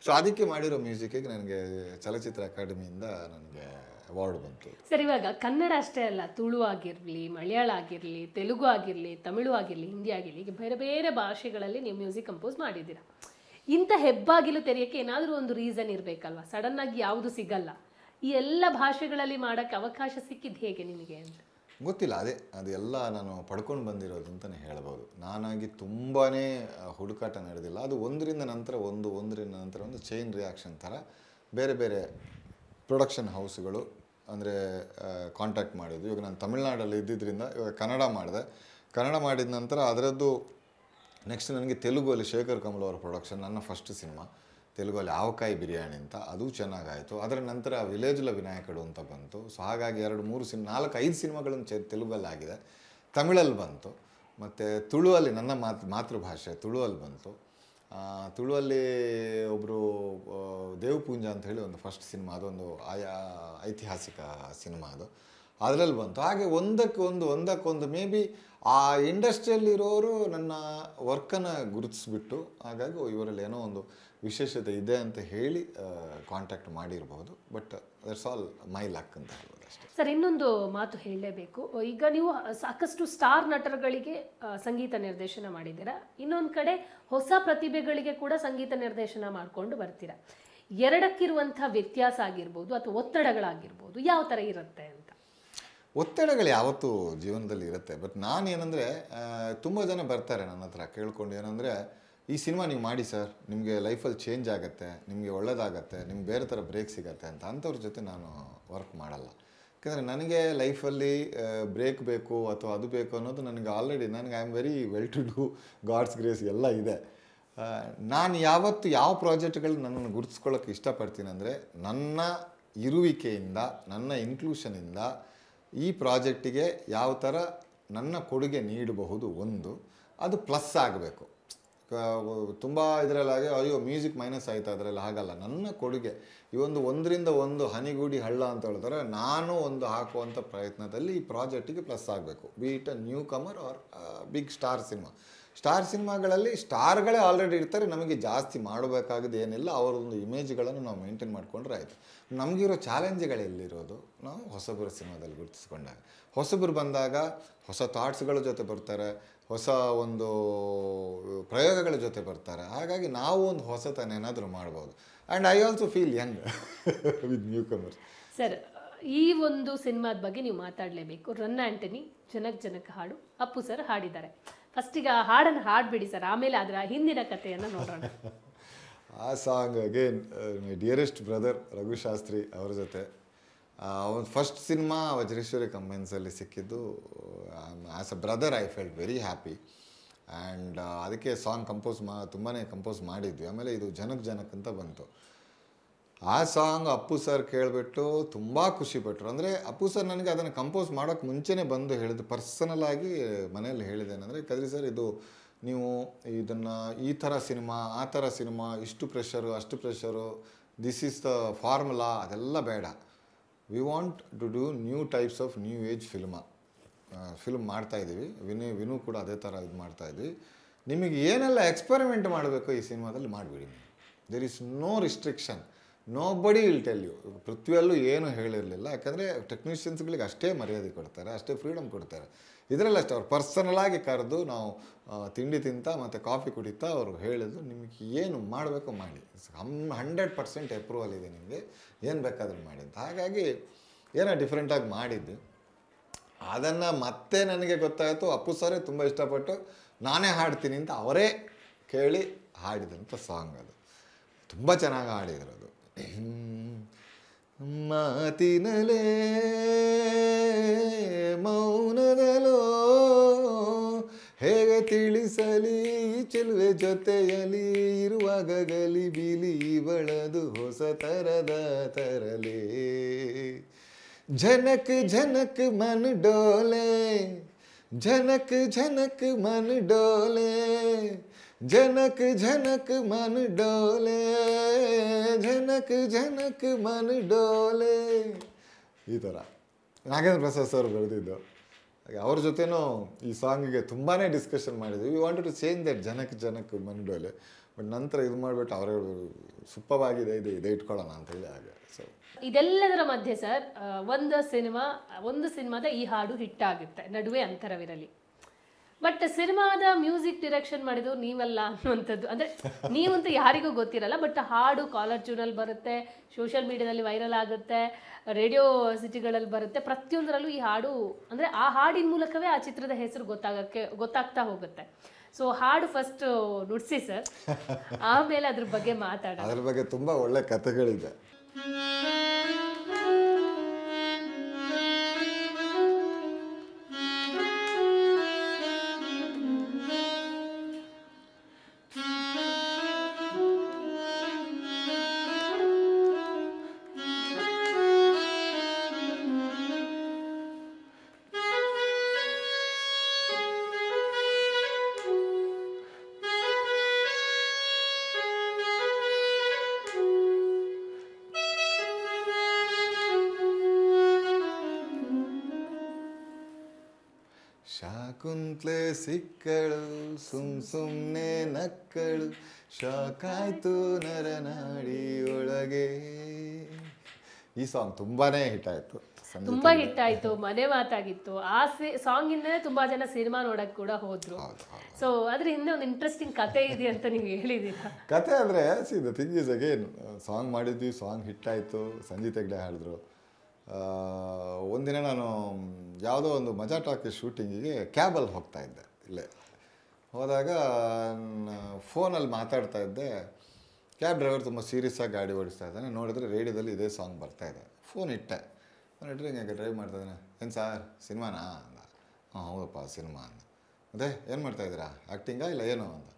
ಸೊ ಅದಕ್ಕೆ ಮಾಡಿರೋ ಮ್ಯೂಸಿಕ್ಕಿಗೆ ನನಗೆ ಚಲಚಿತ್ರ ಅಕಾಡೆಮಿಯಿಂದ ನನಗೆ ಅವಾರ್ಡ್ ಬಂತು. ಸರ್, ಇವಾಗ ಕನ್ನಡ ಅಷ್ಟೇ ಅಲ್ಲ, ತುಳು ಆಗಿರಲಿ, ಮಲಯಾಳ ಆಗಿರಲಿ, ತೆಲುಗು ಆಗಿರಲಿ, ತಮಿಳು ಆಗಿರಲಿ, ಹಿಂದಿ ಆಗಿರಲಿ, ಈಗ ಬೇರೆ ಬೇರೆ ಭಾಷೆಗಳಲ್ಲಿ ನೀವು ಮ್ಯೂಸಿಕ್ ಕಂಪೋಸ್ ಮಾಡಿದ್ದೀರಾ. ಇಂಥ ಹೆಬ್ಬಾಗಿಲು ತೆರೆಯೋಕ್ಕೆ ಏನಾದರೂ ಒಂದು ರೀಸನ್ ಇರಬೇಕಲ್ವ? ಸಡನ್ನಾಗಿ ಯಾವುದು ಸಿಗಲ್ಲ. ಈ ಎಲ್ಲ ಭಾಷೆಗಳಲ್ಲಿ ಮಾಡೋಕ್ಕೆ ಅವಕಾಶ ಸಿಕ್ಕಿದ್ದು ಹೇಗೆ ನಿಮಗೆ ಅಂತ ಗೊತ್ತಿಲ್ಲ. ಅದು ಎಲ್ಲ ನಾನು ಪಡ್ಕೊಂಡು ಬಂದಿರೋದು ಅಂತಲೇ ಹೇಳ್ಬೋದು. ನಾನಾಗಿ ತುಂಬಾ ಹುಡುಕಾಟ ನಡೆದಿಲ್ಲ. ಅದು ಒಂದರಿಂದ ನಂತರ ಒಂದು ಚೈನ್ ರಿಯಾಕ್ಷನ್ ಥರ ಬೇರೆ ಬೇರೆ ಪ್ರೊಡಕ್ಷನ್ ಹೌಸ್ಗಳು ಅಂದರೆ ಕಾಂಟ್ಯಾಕ್ಟ್ ಮಾಡಿದ್ವಿ. ಇವಾಗ ನಾನು ತಮಿಳ್ನಾಡಲ್ಲಿ ಇದ್ದಿದ್ದರಿಂದ ಇವಾಗ ಕನ್ನಡ ಮಾಡಿದ ನಂತರ ಅದರದ್ದು ನೆಕ್ಸ್ಟ್ ನನಗೆ ತೆಲುಗಲ್ಲಿ ಶೇಖರ್ ಕಮಲ್ ಅವರ ಪ್ರೊಡಕ್ಷನ್, ನನ್ನ ಫಸ್ಟ್ ಸಿನಿಮಾ ತೆಲುಗಲ್ಲಿ ಆವಕಾಯಿ ಬಿರಿಯಾನಿ ಅಂತ, ಅದು ಚೆನ್ನಾಗಾಯಿತು. ಅದರ ನಂತರ ವಿಲೇಜ್ಲ ವಿನಾಯಕಡು ಅಂತ ಬಂತು. ಸೊ ಹಾಗಾಗಿ 4-5 ಸಿನಿಮಾಗಳನ್ನು ತೆಲುಗಲ್ಲಿ ಆಗಿದೆ, ತಮಿಳಲ್ಲಿ ಬಂತು. ಮತ್ತು ತುಳುವಲ್ಲಿ ನನ್ನ ಮಾತೃಭಾಷೆ ತುಳುವಲ್ಲಿ ಬಂತು. ತುಳುವಲ್ಲಿ ಒಬ್ಬರು ದೇವಪೂಂಜ ಅಂತ ಹೇಳಿ ಒಂದು ಫಸ್ಟ್ ಸಿನಿಮಾ, ಅದೊಂದು ಐತಿಹಾಸಿಕ ಸಿನಿಮಾ, ಅದರಲ್ಲಿ ಬಂತು. ಹಾಗೆ ಒಂದಕ್ಕೊಂದು ಮೇ ಬಿ ಆ ಇಂಡಸ್ಟ್ರಿಯಲ್ಲಿರೋರು ನನ್ನ ವರ್ಕನ್ನು ಗುರುತಿಸ್ಬಿಟ್ಟು, ಹಾಗಾಗಿ ಇವರಲ್ಲಿ ಏನೋ ಒಂದು ವಿಶೇಷತೆ ಇದೆ ಅಂತ ಹೇಳಿ ಕಾಂಟ್ಯಾಕ್ಟ್ ಮಾಡಿರ್ಬೋದು. But that's all my luck ಅಂತ ಹೇಳ್ಬೋದು ಅಷ್ಟೇ. ಸರ್, ಇನ್ನೊಂದು ಮಾತು ಹೇಳಲೇಬೇಕು. ಈಗ ನೀವು ಸಾಕಷ್ಟು ಸ್ಟಾರ್ ನಟರುಗಳಿಗೆ ಸಂಗೀತ ನಿರ್ದೇಶನ ಮಾಡಿದ್ದೀರಾ, ಇನ್ನೊಂದು ಕಡೆ ಹೊಸ ಪ್ರತಿಭೆಗಳಿಗೆ ಕೂಡ ಸಂಗೀತ ನಿರ್ದೇಶನ ಮಾಡಿಕೊಂಡು ಬರ್ತೀರಾ. ಎರಡಕ್ಕಿರುವಂಥ ವ್ಯತ್ಯಾಸ ಆಗಿರ್ಬೋದು ಅಥವಾ ಒತ್ತಡಗಳಾಗಿರ್ಬೋದು, ಯಾವ ಥರ ಇರುತ್ತೆ ಅಂತ? ಒತ್ತಡಗಳು ಯಾವತ್ತೂ ಜೀವನದಲ್ಲಿ ಇರುತ್ತೆ. ಬಟ್ ನಾನೇನೆಂದರೆ, ತುಂಬ ಜನ ಬರ್ತಾರೆ ನನ್ನ ಹತ್ರ ಕೇಳ್ಕೊಂಡು, ಏನಂದರೆ ಈ ಸಿನಿಮಾ ನೀವು ಮಾಡಿ ಸರ್, ನಿಮಗೆ ಲೈಫಲ್ಲಿ ಚೇಂಜ್ ಆಗುತ್ತೆ, ನಿಮಗೆ ಒಳ್ಳೆಯದಾಗತ್ತೆ, ನಿಮ್ಗೆ ಬೇರೆ ಥರ ಬ್ರೇಕ್ ಸಿಗತ್ತೆ ಅಂತ. ಅಂಥವ್ರ ಜೊತೆ ನಾನು ವರ್ಕ್ ಮಾಡಲ್ಲ. ಯಾಕೆಂದರೆ ನನಗೆ ಲೈಫಲ್ಲಿ ಬ್ರೇಕ್ ಬೇಕು ಅಥವಾ ಅದು ಬೇಕು ಅನ್ನೋದು ನನಗೆ already, I am very well to do, God's grace ಎಲ್ಲ ಇದೆ. ನಾನು ಯಾವತ್ತು ಯಾವ ಪ್ರಾಜೆಕ್ಟ್ಗಳು ನನ್ನನ್ನು ಗುರುತಿಸ್ಕೊಳ್ಳೋಕ್ಕೆ ಇಷ್ಟಪಡ್ತೀನಿ ಅಂದರೆ, ನನ್ನ ಇರುವಿಕೆಯಿಂದ, ನನ್ನ ಇನ್ಕ್ಲೂಷನಿಂದ ಈ ಪ್ರಾಜೆಕ್ಟಿಗೆ ಯಾವ ಥರ ನನ್ನ ಕೊಡುಗೆ ನೀಡಬಹುದು, ಅದು ಪ್ಲಸ್ ಆಗಬೇಕು. ತುಂಬ ಇದರಲ್ಲಾಗೆ ಅಯ್ಯೋ ಮ್ಯೂಸಿಕ್ ಮೈನಸ್ ಆಯಿತು ಅದರಲ್ಲಿ ಹಾಗಲ್ಲ. ನನ್ನ ಕೊಡುಗೆ ಈ ಒಂದರಿಂದ ಒಂದು ಹನಿಗೂಡಿ ಹಳ್ಳ ಅಂತ ಹೇಳ್ತಾರೆ, ನಾನು ಒಂದು ಹಾಕುವಂಥ ಪ್ರಯತ್ನದಲ್ಲಿ ಈ ಪ್ರಾಜೆಕ್ಟಿಗೆ ಪ್ಲಸ್ ಆಗಬೇಕು. Be it a newcomer or big star ಸಿನಿಮಾಗಳಲ್ಲಿ ಸ್ಟಾರ್ಗಳೇ ಆಲ್ರೆಡಿ ಇರ್ತಾರೆ, ನಮಗೆ ಜಾಸ್ತಿ ಮಾಡಬೇಕಾಗಿದೆ ಏನಿಲ್ಲ, ಅವರೊಂದು ಇಮೇಜ್ಗಳನ್ನು ನಾವು ಮೇಂಟೈನ್ ಮಾಡಿಕೊಂಡ್ರೆ ಆಯಿತು. ನಮಗಿರೋ ಚಾಲೆಂಜ್ಗಳೆಲ್ಲಿರೋದು ನಾವು ಹೊಸಬರ ಸಿನಿಮಾದಲ್ಲಿ ಗುರುತಿಸ್ಕೊಂಡಾಗ, ಹೊಸಬರು ಬಂದಾಗ ಹೊಸ ಥಾಟ್ಸ್ಗಳ ಜೊತೆ ಬರ್ತಾರೆ, ಹೊಸ ಒಂದು ಪ್ರಯೋಗಗಳ ಜೊತೆ ಬರ್ತಾರೆ. ಹಾಗಾಗಿ ನಾವು ಒಂದು ಹೊಸತನ ಏನಾದರೂ ಮಾಡ್ಬೋದು. And I also feel Young with new comers. Sir, ಈ ಒಂದು ಸಿನಿಮಾದ ಬಗ್ಗೆ ನೀವು ಮಾತಾಡಲೇಬೇಕು. ರನ್ನ ಆಂಟನಿ ಜನಕ್ ಹಾಡು ಅಪ್ಪು ಸರ್ ಹಾಡಿದ್ದಾರೆ. ಫಸ್ಟಿಗೆ ಆ ಹಾಡನ್ನು ಹಾಡ್ಬಿಡಿ ಸರ್, ಆಮೇಲೆ ಅದರ ಹಿಂದಿನ ಕಥೆಯನ್ನು ನೋಡೋಣ. ಆ song again my dearest brother Raghushastri ಅವರ ಜೊತೆ ಒಂದು ಫಸ್ಟ್ ಸಿನಿಮಾ ವಜ್ರೇಶ್ವರಿ ಕಂಬೈನ್ಸಲ್ಲಿ ಸಿಕ್ಕಿದ್ದು. As a brother I felt very happy. And ಅದಕ್ಕೆ ಸಾಂಗ್ ತುಂಬಾ ಕಂಪೋಸ್ ಮಾಡಿದ್ವಿ. ಆಮೇಲೆ ಇದು ಜನಕ್ ಅಂತ ಬಂತು. ಆ ಸಾಂಗ್ ಅಪ್ಪು ಸರ್ ಕೇಳಿಬಿಟ್ಟು ತುಂಬ ಖುಷಿಪಟ್ಟರು. ಅಂದರೆ ಅಪ್ಪು ಸರ್ ನನಗೆ ಅದನ್ನು ಕಂಪೋಸ್ ಮಾಡೋಕ್ಕೆ ಮುಂಚೆನೇ ಬಂದು ಹೇಳಿದ್ದು, ಪರ್ಸನಲ್ ಆಗಿ ಮನೆಯಲ್ಲಿ ಹೇಳಿದ್ದೇನೆಂದರೆ, ಕದ್ರಿ ಸರ್ ಇದು ನೀವು ಇದನ್ನು ಈ ಥರ ಸಿನಿಮಾ ಆ ಥರ ಸಿನಿಮಾ, ಇಷ್ಟು ಪ್ರೆಷರು ಅಷ್ಟು pressure, this is the formula, ಅದೆಲ್ಲ ಬೇಡ. We want to do new types of new age film ಮಾಡ್ತಾಯಿದ್ದೀವಿ. ವಿನು ಕೂಡ ಅದೇ ಥರ ಇದು ಮಾಡ್ತಾಯಿದ್ವಿ. ನಿಮಗೆ ಏನೆಲ್ಲ ಎಕ್ಸ್ಪೆರಿಮೆಂಟ್ ಮಾಡಬೇಕು ಈ ಸಿನಿಮಾದಲ್ಲಿ ಮಾಡಿಬಿಡಿ. There is no restriction, nobody will tell you. ಪೃಥ್ವಿಯಲ್ಲೂ ಏನೂ ಹೇಳಿರಲಿಲ್ಲ. ಯಾಕಂದರೆ ಟೆಕ್ನಿಷಿಯನ್ಸ್ಗಳಿಗೆ ಅಷ್ಟೇ ಮರ್ಯಾದೆ ಕೊಡ್ತಾರೆ, ಅಷ್ಟೇ ಫ್ರೀಡಮ್ ಕೊಡ್ತಾರೆ. ಇದರಲ್ಲಿ ಅಷ್ಟೇ ಅವ್ರು ಪರ್ಸನಲಾಗಿ ಕರೆದು ನಾವು ತಿಂಡಿ ತಿಂತ ಮತ್ತು ಕಾಫಿ ಕುಡಿತಾ ಅವರು ಹೇಳಿದ್ರು, ನಿಮಗೆ ಏನು ಮಾಡಬೇಕು ಮಾಡಿ, 100% ಅಪ್ರೂವಲ್ ಇದೆ, ನಿಮಗೆ ಏನು ಬೇಕಾದರೂ ಮಾಡಿ ಅಂತ. ಹಾಗಾಗಿ ಏನೋ ಡಿಫ್ರೆಂಟಾಗಿ ಮಾಡಿದ್ದು. ಅದನ್ನು ಮತ್ತೆ ನನಗೆ ಗೊತ್ತಾಯಿತು, ಅಪ್ಪು ಸರೇ ತುಂಬ ಇಷ್ಟಪಟ್ಟು ನಾನೇ ಹಾಡ್ತೀನಿ ಅಂತ ಅವರೇ ಕೇಳಿ ಹಾಡಿದಂಥ ಸಾಂಗ್ ಅದು. ತುಂಬ ಚೆನ್ನಾಗಿ ಹಾಡಿದ್ರು ಅದು. ಮಾತಿನಲೇ ಮೌನದಲೋ ಹೇಗೆ ತಿಳಿಸಲಿ ಚೆಲುವೆ ಜೊತೆಯಲಿ ಇರುವಾಗ ಗಲಿ ಬಿಲಿ ಇವಳದು ಹೊಸ ತರದ ತರಲೇ. ಝನಕ್ ಝನಕ್ ಮನ್ ಡೋಲೆ ಝನಕ್ ಝನಕ್ ಮನ್ ಡೋಲೆ ಝನಕ್ ಝನಕ್ ಮನ್ ಡೋಲೆ ಝನಕ್ ಝನಕ್ ಮನ್ ಡೋಲೆ. ಈ ಥರ ನಾಗೇಂದ್ರ ಪ್ರಸಾದ್ ಸರ್ ಬರೆದಿದ್ದು. ಅವ್ರ ಜೊತೆನೂ ಈ ಸಾಂಗಿಗೆ ತುಂಬಾ ಡಿಸ್ಕಷನ್ ಮಾಡಿದ್ವಿ. We wanted to change that ಜನಕ್ ಜನಕ್ ಮನ್ ಡೋಲೆ. ಬಟ್ ನಂತರ ಇದು ಮಾಡಿಬಿಟ್ಟು ಅವರೇ ಸೂಪರ್ವಾಗಿದೆ, ಇದೆ ಇಟ್ಕೊಳ್ಳೋಣ ಅಂತೇಳಿ ಹಾಗೆ. ಸೊ ಇದೆಲ್ಲದರ ಮಧ್ಯೆ ಸರ್ ಒಂದು ಸಿನಿಮಾದ ಈ ಹಾಡು ಹಿಟ್ ಆಗುತ್ತೆ, ನಡುವೆ ಅಂತರವಿರಲಿ. ಬಟ್ ಸಿನಿಮಾದ ಮ್ಯೂಸಿಕ್ ಡೈರೆಕ್ಷನ್ ಮಾಡಿದ್ದು ನೀವಲ್ಲ ಅನ್ನುವಂಥದ್ದು, ಅಂದರೆ ನೀವಂತೂ ಯಾರಿಗೂ ಗೊತ್ತಿರಲ್ಲ. ಬಟ್ ಹಾಡು ಕಾಲರ್ ಟ್ಯೂನಲ್ಲಿ ಬರುತ್ತೆ, ಸೋಷಿಯಲ್ ಮೀಡಿಯಾದಲ್ಲಿ ವೈರಲ್ ಆಗುತ್ತೆ, ರೇಡಿಯೋ ಸಿಟಿಗಳಲ್ಲಿ ಬರುತ್ತೆ. ಪ್ರತಿಯೊಂದರಲ್ಲೂ ಈ ಹಾಡು, ಅಂದರೆ ಆ ಹಾಡಿನ ಮೂಲಕವೇ ಆ ಚಿತ್ರದ ಹೆಸರು ಗೊತ್ತಾಗ್ತಾ ಹೋಗುತ್ತೆ. ಸೊ ಹಾಡು ಫಸ್ಟ್ ನುಡಿಸಿ ಸರ್, ಆಮೇಲೆ ಅದ್ರ ಬಗ್ಗೆ ಮಾತಾಡೋಣ. ಅದ್ರ ಬಗ್ಗೆ ತುಂಬ ಒಳ್ಳೆ ಕಥೆಗಳಿದೆ. ಶಾಕುಂತ್ಲೆ ಸಿಕ್ಕಳು ಸುಮ್ನೆ ನಕ್ಕಳು, ಶಾಕಾಯ್ತು ನರನಾಡಿ ಒಳಗೆ. ಈ ಸಾಂಗ್ ತುಂಬಾನೇ ಹಿಟ್ ಆಯ್ತು, ತುಂಬಾ ಹಿಟ್ ಆಯ್ತು, ಮನೆ ಮಾತಾಗಿತ್ತು. ಆ ಸಾಂಗ್ ಇಂದನೇ ತುಂಬಾ ಜನ ಸಿನಿಮಾ ನೋಡಕ್ ಕೂಡ ಹೋದ್ರು. ಸೊ ಅದ್ರ ಹಿಂದೆ ಒಂದು ಇಂಟ್ರೆಸ್ಟಿಂಗ್ ಕತೆ ಇದೆ ಅಂತ ನೀವು ಹೇಳಿದೀರಾ. ಕತೆ ಅಂದ್ರೆ the thing is again, song ಮಾಡಿದ್ವಿ, ಸಾಂಗ್ ಹಿಟ್ ಆಯ್ತು, ಸಂಜೀತ್ ಹೆಗ್ಡೆ ಹಾಡಿದ್ರು. ಒಂದಿನ ನಾನು ಯಾವುದೋ ಒಂದು ಮಜಾ ಟಾಕೀಸ್ ಶೂಟಿಂಗಿಗೆ ಕ್ಯಾಬಲ್ಲಿ ಹೋಗ್ತಾ ಇದ್ದೆ. ಇಲ್ಲೇ ಹೋದಾಗ ಫೋನಲ್ಲಿ ಮಾತಾಡ್ತಾ ಇದ್ದೆ. ಕ್ಯಾಬ್ ಡ್ರೈವರ್ ತುಂಬ ಸೀರಿಯಸ್ ಆಗಿ ಗಾಡಿ ಓಡಿಸ್ತಾ ಇದ್ದಾನೆ. ನೋಡಿದ್ರೆ ರೇಡಿಯೋದಲ್ಲಿ ಇದೇ ಸಾಂಗ್ ಬರ್ತಾ ಇದೆ. ಫೋನ್ ಇಟ್ಟೆ, ಫೋನ್ ಇಟ್ಟರೆ ಹಿಂಗೆ ಡ್ರೈವ್ ಮಾಡ್ತಾ ಇದ್ದಾನೆ. ಏನು ಸಾರ್ ಸಿನಿಮಾನಾ ಅಂದ. ಹಾಂ ಹೌದಪ್ಪ ಸಿನಿಮಾ ಅಂದ. ಅದೇ ಏನು ಮಾಡ್ತಾಯಿದ್ದೀರಾ, ಆ್ಯಕ್ಟಿಂಗಾ ಇಲ್ಲ ಏನು ಅಂದ.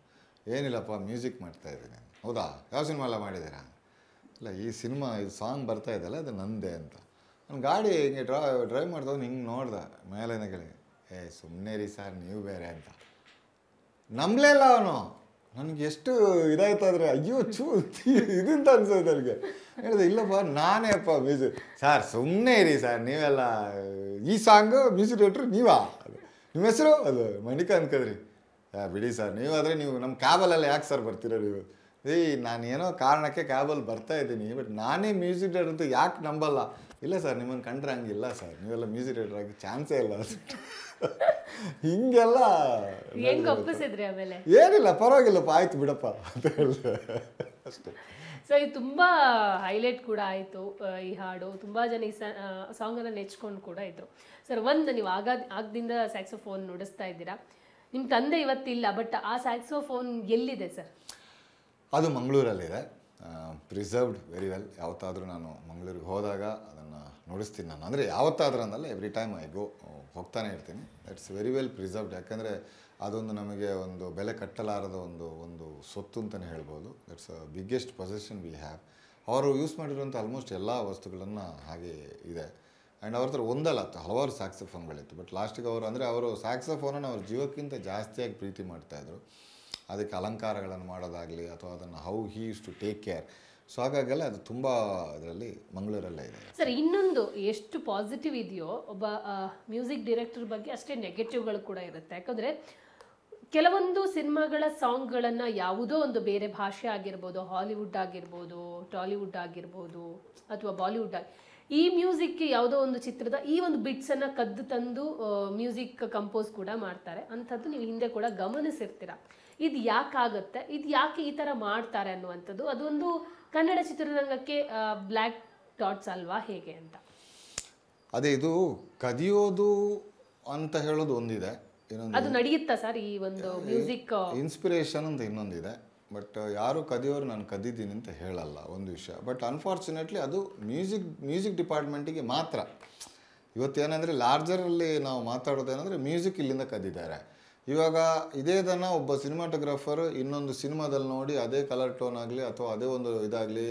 ಏನಿಲ್ಲಪ್ಪ ಮ್ಯೂಸಿಕ್ ಮಾಡ್ತಾಯಿದ್ದೀನಿ. ಹೌದಾ, ಯಾವ ಸಿನಿಮಾ ಎಲ್ಲ ಮಾಡಿದ್ದೀರಾ? ಇಲ್ಲ ಈ ಸಿನಿಮಾ ಇದು ಸಾಂಗ್ ಬರ್ತಾ ಇದೆಯಲ್ಲ ಅದು ನಂದೇ ಅಂತ. ನನ್ನ ಗಾಡಿ ಹಿಂಗೆ ಡ್ರೈವ್ ಮಾಡ್ದವ್ನು ಹಿಂಗೆ ನೋಡ್ದೆ ಮೇಲೇನೆ ಕೆಳಗೆ. ಸುಮ್ಮನೆ ರೀ ಸರ್ ನೀವು ಬೇರೆ ಅಂತ. ನಂಬಲೇ ಇಲ್ಲ ಅವನು. ನನಗೆ ಎಷ್ಟು ಇದಾಯ್ತಾದ್ರೆ ಅಯ್ಯೋ ಇದಂತ ಅನ್ಸೋದು ನನಗೆ. ಹೇಳಿದೆ ಇಲ್ಲಪ್ಪ ನಾನೇ ಅಪ್ಪ ಮ್ಯೂಸಿಕ್. ಸರ್ ಸುಮ್ಮನೆ ಇರಿ ಸರ್ ನೀವೆಲ್ಲ, ಈ ಸಾಂಗು ಮ್ಯೂಸಿಕ್ ಡೈರೆಕ್ಟ್ರು ನೀವಾ? ನಿಮ್ಮ ಹೆಸರು ಅದು ಮಣಿಕ ಅನ್ಕದ್ರಿ. ಬಿಡಿ ಸರ್ ನೀವಾದರೆ ನೀವು ನಮ್ಮ ಕ್ಯಾಬಲ್ಲೆಲ್ಲ ಯಾಕೆ ಸರ್ ಬರ್ತೀರ ನೀವು? ನಾನು ಏನೋ ಕಾರಣಕ್ಕೆ ಕ್ಯಾಬಲ್ಲಿ ಬರ್ತಾ ಇದ್ದೀನಿ, ಬಟ್ ನಾನೇ ಮ್ಯೂಸಿಕ್ ಡೈರೆಕ್ಟರ್ ಅಂತ ಯಾಕೆ ನಂಬಲ್ಲ? ಇಲ್ಲ ಸರ್ ನಿಮ್ಮನ್ನು ಕಂಡ್ರೆ ಹಂಗಿಲ್ಲ ಸರ್, ನೀವೆಲ್ಲ ಮ್ಯೂಸಿಕ್ ಡೈರೆಕ್ಟರ್ ಆಗಿ ಚಾನ್ಸೇ ಇಲ್ಲ ಹಿಂಗೆಲ್ಲ. ಏನಿಲ್ಲ ಪರವಾಗಿಲ್ಲಪ್ಪ ಆಯ್ತು ಬಿಡಪ್ಪ ಅಂತ ಹೇಳಿದೆ ಅಷ್ಟೇ. ಸೊ ಇದು ತುಂಬ ಹೈಲೈಟ್ ಕೂಡ ಆಯಿತು ಈ ಹಾಡು. ತುಂಬ ಜನ ಈ ಸಾಂಗನ್ನು ನೆಚ್ಕೊಂಡು ಕೂಡ ಇದ್ರು. ಸರ್ ಒಂದು ನೀವು ಆಗದಿಂದ ಸ್ಯಾಕ್ಸೋಫೋನ್ ನುಡಿಸ್ತಾ ಇದ್ದೀರಾ, ನಿಮ್ಮ ತಂದೆ ಇವತ್ತಿಲ್ಲ, ಬಟ್ ಆ ಸ್ಯಾಕ್ಸೋಫೋನ್ ಎಲ್ಲಿದೆ ಸರ್? ಅದು ಮಂಗಳೂರಲ್ಲಿದೆ, ಪ್ರಿಸರ್ವ್ಡ್ ವೆರಿ ವೆಲ್. ಯಾವತ್ತಾದರೂ ನಾನು ಮಂಗಳೂರಿಗೆ ಹೋದಾಗ ಅದನ್ನು ನುಡಿಸ್ತೀನಿ ನಾನು. ಅಂದರೆ ಯಾವತ್ತಾದ್ರೂ ಅನ್ನಲ್ಲ, ಎವ್ರಿ ಟೈಮ್ ಐ ಗೋ ಹೋಗ್ತಾನೆ ಇರ್ತೀನಿ. It's very well preserved. ಯಾಕಂದರೆ ಅದೊಂದು ನಮಗೆ ಒಂದು ಬೆಲೆ ಕಟ್ಟಲಾರದ ಒಂದು ಸೊತ್ತು ಅಂತಲೇ ಹೇಳ್ಬೋದು. That's a biggest possession we have. ಅವರು ಯೂಸ್ ಮಾಡಿರುವಂಥ ಆಲ್ಮೋಸ್ಟ್ ಎಲ್ಲ ವಸ್ತುಗಳನ್ನು ಹಾಗೆ ಇದೆ. ಆ್ಯಂಡ್ ಅವ್ರ ಹತ್ರ ಒಂದಲ್ಲ ಹಲವಾರು ಸ್ಯಾಕ್ಸೋಫೋನ್ಗಳಿತ್ತು. ಬಟ್ ಲಾಸ್ಟಿಗೆ ಅವರು ಸ್ಯಾಕ್ಸೋಫೋನನ್ನು ಅವ್ರ ಜೀವಕ್ಕಿಂತ ಜಾಸ್ತಿಯಾಗಿ ಪ್ರೀತಿ ಮಾಡ್ತಾಯಿದ್ರು. ಅದಕ್ಕೆ ಅಲಂಕಾರಗಳನ್ನು ಮಾಡೋದಾಗಲಿ ಅಥವಾ ಅದನ್ನು how he use to take care. So ಹಾಗಾಗೆಲ್ಲ ಅದು ತುಂಬ ಇದರಲ್ಲಿ ಮಂಗಳೂರಲ್ಲೇ ಇದೆ. ಸರ್ ಇನ್ನೊಂದು ಎಷ್ಟು ಪಾಸಿಟಿವ್ ಇದೆಯೋ ಒಬ್ಬ ಮ್ಯೂಸಿಕ್ ಡೈರೆಕ್ಟರ್ ಬಗ್ಗೆ ಅಷ್ಟೇ ನೆಗೆಟಿವ್ಗಳು ಕೂಡ ಇರುತ್ತೆ. ಯಾಕಂದರೆ ಕೆಲವೊಂದು ಸಿನಿಮಾಗಳ ಸಾಂಗ್ಗಳನ್ನು ಯಾವುದೋ ಒಂದು ಬೇರೆ ಭಾಷೆ ಆಗಿರ್ಬೋದು, ಹಾಲಿವುಡ್ ಆಗಿರ್ಬೋದು, ಟಾಲಿವುಡ್ ಆಗಿರ್ಬೋದು ಅಥವಾ ಬಾಲಿವುಡ್ ಈ ಮ್ಯೂಸಿಕ್ಗೆ ಯಾವುದೋ ಒಂದು ಚಿತ್ರದ ಈ ಒಂದು ಬಿಟ್ಸನ್ನು ಕದ್ದು ತಂದು ಮ್ಯೂಸಿಕ್ ಕಂಪೋಸ್ ಕೂಡ ಮಾಡ್ತಾರೆ. ಅಂಥದ್ದು ನೀವು ಹಿಂದೆ ಕೂಡ ಗಮನಿಸಿರ್ತೀರ. ಇದು ಯಾಕಾಗುತ್ತೆ, ಇದು ಯಾಕೆ ಈ ಥರ ಮಾಡ್ತಾರೆ ಅನ್ನುವಂಥದ್ದು, ಅದೊಂದು ಕನ್ನಡ ಚಿತ್ರರಂಗಕ್ಕೆ ಬ್ಲ್ಯಾಕ್ ಡಾಟ್ಸ್ ಅಲ್ವಾ ಹೇಗೆ ಅಂತ? ಅದೇ ಇದು ಕದಿಯೋದು ಅಂತ ಹೇಳೋದು ಒಂದಿದೆ, ಅದು ನಡೆಯುತ್ತಾ ಸರ್ ಈ ಒಂದು ಮ್ಯೂಸಿಕ್ ಇನ್ಸ್ಪಿರೇಷನ್ ಅಂತ ಇನ್ನೊಂದಿದೆ. ಬಟ್ ಯಾರು ಕದಿಯೋರು ನಾನು ಕದ್ದಿದ್ದೀನಿ ಅಂತ ಹೇಳಲ್ಲ ಒಂದು ವಿಷಯ. ಬಟ್ ಅನ್ಫಾರ್ಚುನೇಟ್ಲಿ ಅದು ಮ್ಯೂಸಿಕ್ ಡಿಪಾರ್ಟ್ಮೆಂಟಿಗೆ ಮಾತ್ರ. ಇವತ್ತೇನೆಂದರೆ ಲಾರ್ಜರಲ್ಲಿ ನಾವು ಮಾತಾಡೋದೇನೆಂದರೆ ಮ್ಯೂಸಿಕ್ ಇಲ್ಲಿಂದ ಕದ್ದಿದ್ದಾರೆ. ಇವಾಗ ಇದೇದನ್ನು ಒಬ್ಬ ಸಿನಿಮಾಟೋಗ್ರಾಫರ್ ಇನ್ನೊಂದು ಸಿನಿಮಾದಲ್ಲಿ ನೋಡಿ ಅದೇ ಕಲರ್ ಟೋನ್ ಆಗಲಿ ಅಥವಾ ಅದೇ ಒಂದು ಇದಾಗಲಿ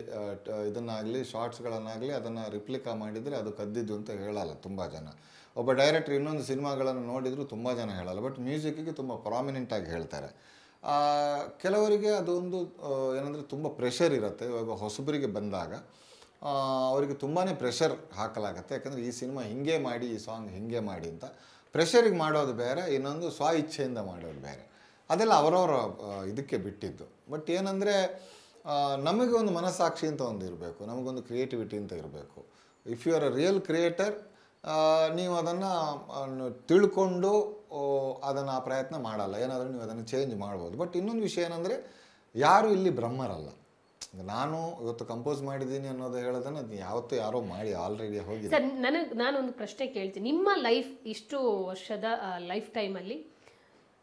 ಇದನ್ನಾಗಲಿ ಶಾರ್ಟ್ಸ್ಗಳನ್ನಾಗಲಿ ಅದನ್ನು ರಿಪ್ಲಿಕಾ ಮಾಡಿದರೆ ಅದು ಕದ್ದಿದ್ದು ಅಂತ ಹೇಳಲ್ಲ ತುಂಬ ಜನ. ಒಬ್ಬ ಡೈರೆಕ್ಟ್ರ್ ಇನ್ನೊಂದು ಸಿನಿಮಾಗಳನ್ನು ನೋಡಿದರೂ ತುಂಬ ಜನ ಹೇಳಲ್ಲ. ಬಟ್ ಮ್ಯೂಸಿಕ್ಕಿಗೆ ತುಂಬ ಪ್ರಾಮಿನೆಂಟಾಗಿ ಹೇಳ್ತಾರೆ. ಕೆಲವರಿಗೆ ಅದೊಂದು ಏನಂದರೆ ತುಂಬ ಪ್ರೆಷರ್ ಇರುತ್ತೆ. ಇವಾಗ ಹೊಸಬರಿಗೆ ಬಂದಾಗ ಅವರಿಗೆ ತುಂಬಾ ಪ್ರೆಷರ್ ಹಾಕಲಾಗತ್ತೆ. ಯಾಕಂದರೆ ಈ ಸಿನಿಮಾ ಹಿಂಗೆ ಮಾಡಿ, ಈ ಸಾಂಗ್ ಹಿಂಗೆ ಮಾಡಿ ಅಂತ ಪ್ರೆಷರಿಗೆ ಮಾಡೋದು ಬೇರೆ, ಇನ್ನೊಂದು ಸ್ವ ಇಚ್ಛೆಯಿಂದ ಮಾಡೋದು ಬೇರೆ. ಅದೆಲ್ಲ ಅವರವರ ಇದಕ್ಕೆ ಬಿಟ್ಟಿದ್ದು. ಬಟ್ ಏನಂದರೆ ನಮಗೆ ಒಂದು ಮನಸ್ಸಾಕ್ಷಿ ಅಂತ ಒಂದು ಇರಬೇಕು, ನಮಗೊಂದು ಕ್ರಿಯೇಟಿವಿಟಿ ಅಂತ ಇರಬೇಕು. If you are a real creator, ನೀವು ಅದನ್ನು ತಿಳ್ಕೊಂಡು ಅದನ್ನು ಆ ಪ್ರಯತ್ನ ಮಾಡಲ್ಲ. ಏನಾದರೂ ನೀವು ಅದನ್ನು ಚೇಂಜ್ ಮಾಡ್ಬೋದು. ಬಟ್ ಇನ್ನೊಂದು ವಿಷಯ ಏನಂದರೆ ಯಾರು ಇಲ್ಲಿ ಬ್ರಹ್ಮರಲ್ಲ. ನಾನು ಇವತ್ತು ಕಂಪೋಸ್ ಮಾಡಿದ್ದೀನಿ ಅನ್ನೋದು ಹೇಳೋದನ್ನು ಅದು ಯಾವತ್ತೂ ಯಾರೋ ಮಾಡಿ ಆಲ್ರೆಡಿ ಹೋಗಿ. ಸರ್, ನಾನೊಂದು ಪ್ರಶ್ನೆ ಕೇಳ್ತೀನಿ. ನಿಮ್ಮ ಲೈಫ್ ಇಷ್ಟು ವರ್ಷದ ಲೈಫ್ ಟೈಮಲ್ಲಿ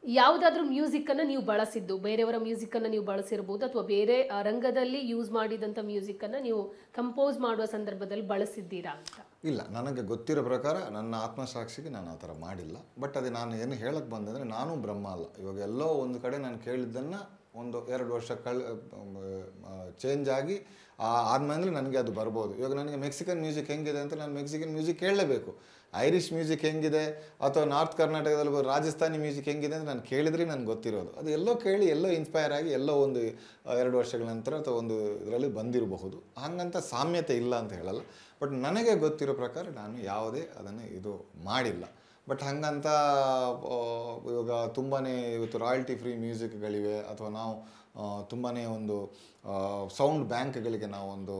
ಯಾವುದಾದ್ರೂ ಮ್ಯೂಸಿಕ್ಕನ್ನು ನೀವು ಬಳಸಿದ್ದು, ಬೇರೆಯವರ ಮ್ಯೂಸಿಕ್ಕನ್ನು ನೀವು ಬಳಸಿರ್ಬೋದು ಅಥವಾ ಬೇರೆ ರಂಗದಲ್ಲಿ ಯೂಸ್ ಮಾಡಿದಂಥ ಮ್ಯೂಸಿಕ್ಕನ್ನು ನೀವು ಕಂಪೋಸ್ ಮಾಡುವ ಸಂದರ್ಭದಲ್ಲಿ ಬಳಸಿದ್ದೀರಾ ಅಂತ? ಇಲ್ಲ, ನನಗೆ ಗೊತ್ತಿರೋ ಪ್ರಕಾರ ನನ್ನ ಆತ್ಮಸಾಕ್ಷಿಗೆ ನಾನು ಆ ಥರ ಮಾಡಿಲ್ಲ. ಬಟ್ ಅದೇ ನಾನು ಏನು ಹೇಳಕ್ಕೆ ಬಂದಂದರೆ ನಾನು ಬ್ರಹ್ಮ ಅಲ್ಲ. ಇವಾಗ ಎಲ್ಲೋ ಒಂದು ಕಡೆ ನಾನು ಕೇಳಿದ್ದನ್ನು ಒಂದು 2 ವರ್ಷ ಚೇಂಜ್ ಆಗಿ ಆದಮೇಲೆ ನನಗೆ ಅದು ಬರ್ಬೋದು. ಇವಾಗ ನನಗೆ ಮೆಕ್ಸಿಕನ್ ಮ್ಯೂಸಿಕ್ ಹೆಂಗಿದೆ ಅಂತ ನಾನು ಮೆಕ್ಸಿಕನ್ ಮ್ಯೂಸಿಕ್ ಕೇಳಲೇಬೇಕು. ಐರಿಷ್ ಮ್ಯೂಸಿಕ್ ಹೆಂಗಿದೆ ಅಥವಾ ನಾರ್ತ್ ಕರ್ನಾಟಕದಲ್ಲಿ ರಾಜಸ್ಥಾನಿ ಮ್ಯೂಸಿಕ್ ಹೆಂಗಿದೆ ಅಂತ ನಾನು ಕೇಳಿದ್ರೆ ನನಗೆ ಗೊತ್ತಿರೋದು. ಅದು ಎಲ್ಲೋ ಕೇಳಿ ಎಲ್ಲೋ ಇನ್ಸ್ಪೈರ್ ಆಗಿ ಎಲ್ಲೋ ಒಂದು 2 ವರ್ಷಗಳ ನಂತರ ಅಥವಾ ಒಂದು ಇದರಲ್ಲಿ ಬಂದಿರಬಹುದು. ಹಾಗಂತ ಸಾಮ್ಯತೆ ಇಲ್ಲ ಅಂತ ಹೇಳಲ್ಲ. ಬಟ್ ನನಗೆ ಗೊತ್ತಿರೋ ಪ್ರಕಾರ ನಾನು ಯಾವುದೇ ಅದನ್ನು ಇದು ಮಾಡಿಲ್ಲ. ಬಟ್ ಹಾಗಂತ ಇವಾಗ ತುಂಬಾ ಇವತ್ತು ರಾಯಲ್ಟಿ ಫ್ರೀ ಮ್ಯೂಸಿಕ್ಗಳಿವೆ ಅಥವಾ ನಾವು ತುಂಬಾ ಒಂದು ಸೌಂಡ್ ಬ್ಯಾಂಕ್ಗಳಿಗೆ ನಾವು ಒಂದು